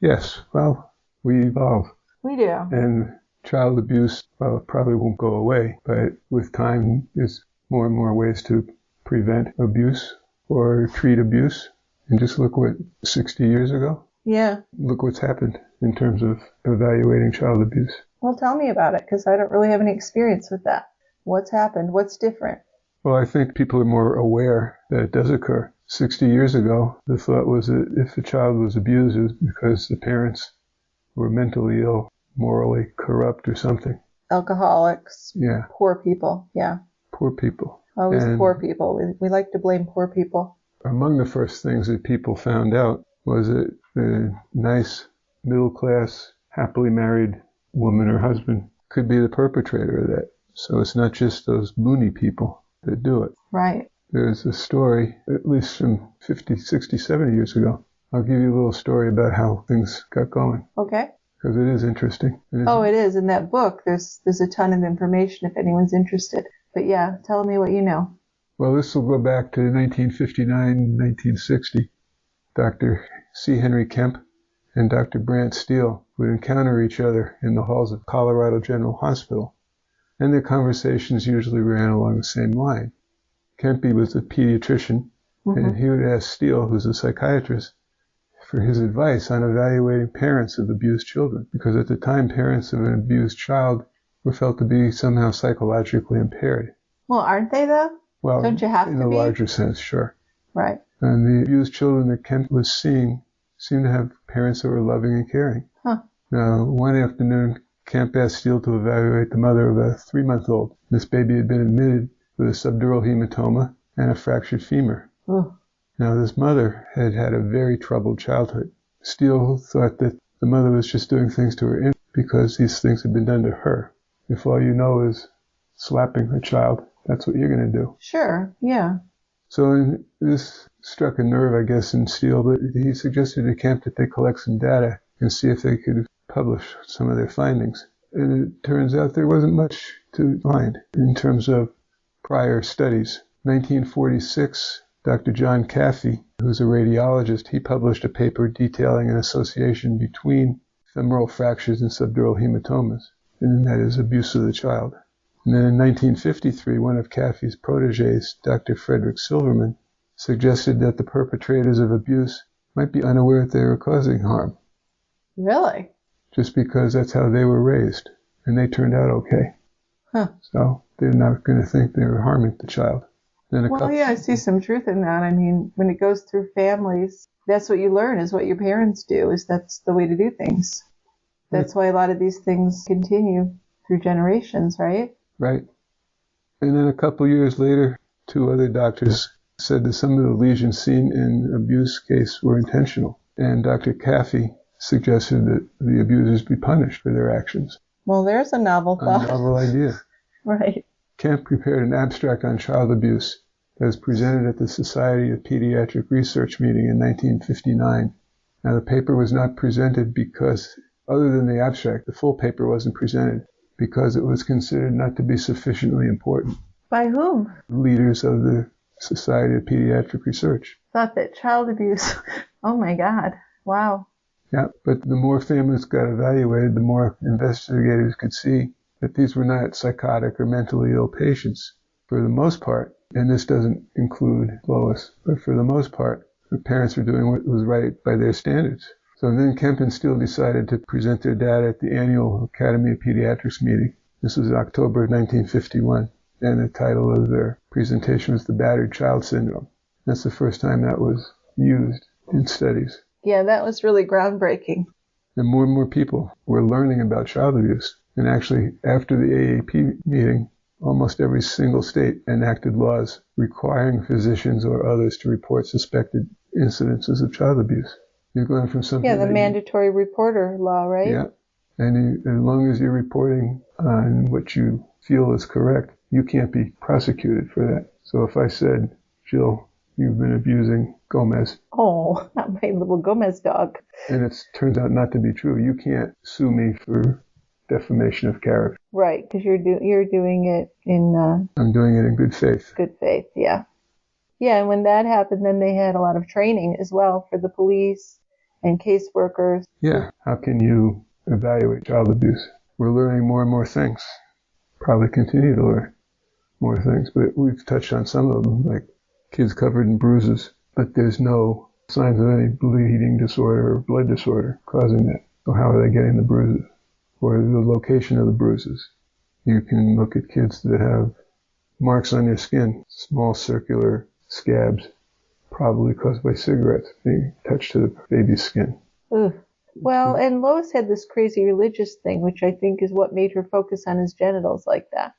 Yes, well, we evolve. We do. And child abuse, well, it probably won't go away, but with time, there's more and more ways to prevent abuse or treat abuse. And just look what, 60 years ago? Yeah. Look what's happened in terms of evaluating child abuse. Well, tell me about it, because I don't really have any experience with that. What's happened? What's different? Well, I think people are more aware that it does occur. 60 years ago, the thought was that if a child was abused, it was because the parents were mentally ill, morally corrupt or something. Alcoholics. Yeah. Poor people. Yeah. Poor people. Always poor people. We like to blame poor people. Among the first things that people found out was that a nice, middle-class, happily married woman or husband could be the perpetrator of that. So it's not just those loony people that do it. Right. There's a story, at least from 50, 60, 70 years ago. I'll give you a little story about how things got going. Okay. Because it is interesting. It is. In that book, there's a ton of information if anyone's interested. But yeah, tell me what you know. Well, this will go back to 1959, 1960. Dr. C. Henry Kemp and Dr. Brant Steele would encounter each other in the halls of Colorado General Hospital, and their conversations usually ran along the same line. Kempy was a pediatrician, and he would ask Steele, who's a psychiatrist, for his advice on evaluating parents of abused children, because at the time parents of an abused child were felt to be somehow psychologically impaired. Well, aren't they though? Well, don't you have to be? In a larger sense, sure. Right. And the abused children that Kemp was seeing seemed to have parents that were loving and caring. Huh. Now, one afternoon, Kemp asked Steele to evaluate the mother of a 3-month-old. This baby had been admitted with a subdural hematoma and a fractured femur. Ooh. Now, this mother had had a very troubled childhood. Steele thought that the mother was just doing things to her because these things had been done to her. If all you know is slapping a child, that's what you're going to do. Sure, yeah. So this struck a nerve, I guess, in Steele, but he suggested to Kemp that they collect some data and see if they could publish some of their findings. And it turns out there wasn't much to find in terms of prior studies. 1946, Dr. John Caffey, who's a radiologist, he published a paper detailing an association between femoral fractures and subdural hematomas, and that is abuse of the child. And then in 1953, one of Caffey's proteges, Dr. Frederick Silverman, suggested that the perpetrators of abuse might be unaware that they were causing harm. Really? Just because that's how they were raised. And they turned out okay. Huh. So they're not going to think they were harming the child. Then I see some truth in that. I mean, when it goes through families, that's what you learn, is what your parents do, is that's the way to do things. That's why a lot of these things continue through generations, right? Right. And then a couple years later, 2 other doctors said that some of the lesions seen in abuse case were intentional. And Dr. Caffey suggested that the abusers be punished for their actions. Well, there's a novel thought. A novel idea. Right. Kemp prepared an abstract on child abuse that was presented at the Society of Pediatric Research meeting in 1959. Now, the paper was not presented because, other than the abstract, the full paper wasn't presented because it was considered not to be sufficiently important. By whom? Leaders of the Society of Pediatric Research. Thought that child abuse. Oh my God. Wow. Yeah, but the more families got evaluated, the more investigators could see that these were not psychotic or mentally ill patients. For the most part, and this doesn't include Lois, but for the most part, the parents were doing what was right by their standards. So then Kemp and Steele decided to present their data at the annual Academy of Pediatrics meeting. This was October of 1951, and the title of their presentation was The Battered Child Syndrome. That's the first time that was used in studies. Yeah, that was really groundbreaking. And more people were learning about child abuse. And actually, after the AAP meeting, almost every single state enacted laws requiring physicians or others to report suspected incidences of child abuse. You're going from something... Yeah, the mandatory reporter law, right? Yeah. And as long as you're reporting on what you feel is correct, you can't be prosecuted for that. So if I said, Jill, you've been abusing Gomez. Oh, not my little Gomez dog. And it turns out not to be true. You can't sue me for defamation of character. Right, because you're doing it in... I'm doing it in good faith. Good faith, yeah. Yeah, and when that happened, then they had a lot of training as well for the police and caseworkers. Yeah, how can you evaluate child abuse? We're learning more and more things. Probably continue to learn more things, but we've touched on some of them, like kids covered in bruises, but there's no signs of any bleeding disorder or blood disorder causing that. So how are they getting the bruises? Or the location of the bruises. You can look at kids that have marks on their skin, small circular scabs, probably caused by cigarettes being touched to the baby's skin. Ugh. Well, and Lois had this crazy religious thing, which I think is what made her focus on his genitals like that.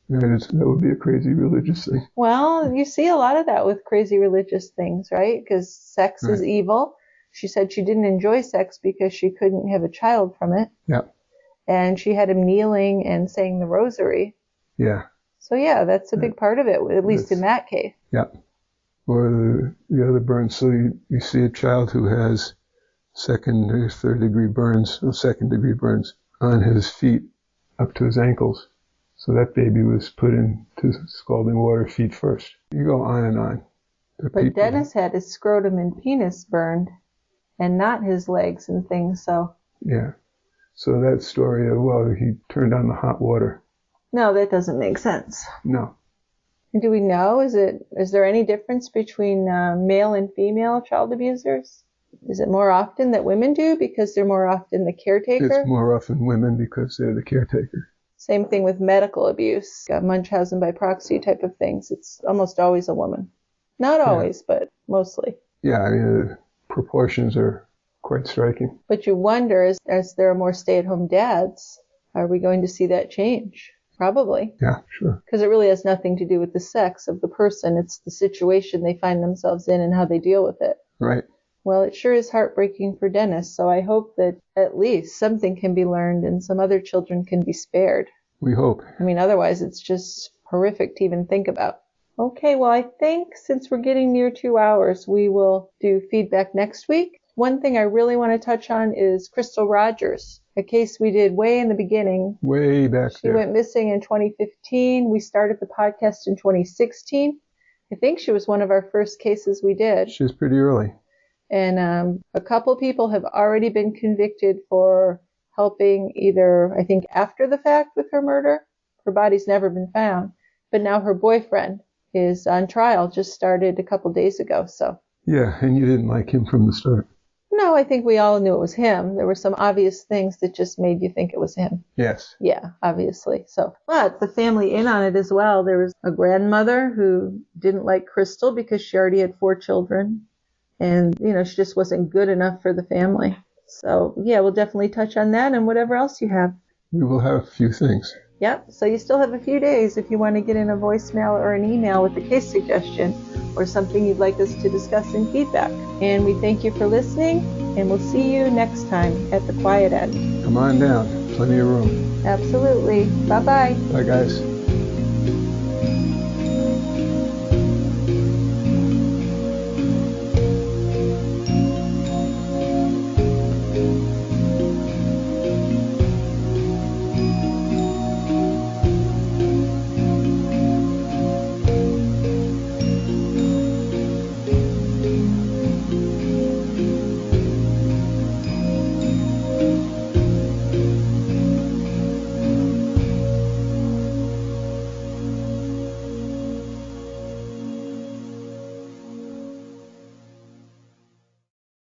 That would be a crazy religious thing. Well, you see a lot of that with crazy religious things, right? Because sex is evil. She said she didn't enjoy sex because she couldn't have a child from it. Yeah. And she had him kneeling and saying the rosary. Yeah. So yeah, that's a big part of it, at least in that case. Yeah. Or the other burns. So you see a child who has second or third degree burns, or second degree burns on his feet up to his ankles. So that baby was put into scalding water feet first. You go on and on. But Dennis had his scrotum and penis burned, and not his legs and things, so... Yeah. So that story of, well, he turned on the hot water. No, that doesn't make sense. No. Do we know? Is there any difference between male and female child abusers? Is it more often that women do because they're more often the caretaker? It's more often women because they're the caretaker. Same thing with medical abuse, Munchausen by proxy type of things. It's almost always a woman. Not always, but mostly. Yeah, I mean, the proportions are quite striking. But you wonder, as there are more stay-at-home dads, are we going to see that change? Probably. Yeah, sure. Because it really has nothing to do with the sex of the person. It's the situation they find themselves in and how they deal with it. Right. Well, it sure is heartbreaking for Dennis, so I hope that at least something can be learned and some other children can be spared. We hope. I mean, otherwise it's just horrific to even think about. Okay, well, I think since we're getting near 2 hours, we will do feedback next week. One thing I really want to touch on is Crystal Rogers, a case we did way in the beginning. Way back there. She went missing in 2015. We started the podcast in 2016. I think she was one of our first cases we did. She was pretty early. And a couple people have already been convicted for helping either, I think, after the fact with her murder, Her body's never been found. But now her boyfriend is on trial, just started a couple days ago. So Yeah, and you didn't like him from the start. no, I think we all knew it was him. There were some obvious things that just made you think it was him. Yes. Yeah, obviously. So, but the family in on it as well. There was a grandmother who didn't like Crystal because she already had 4 children. And, she just wasn't good enough for the family. So, yeah, we'll definitely touch on that and whatever else you have. We will have a few things. Yep. So you still have a few days if you want to get in a voicemail or an email with a case suggestion or something you'd like us to discuss in feedback. And we thank you for listening, and we'll see you next time at the quiet end. Come on down. Plenty of room. Absolutely. Bye-bye. Bye, guys.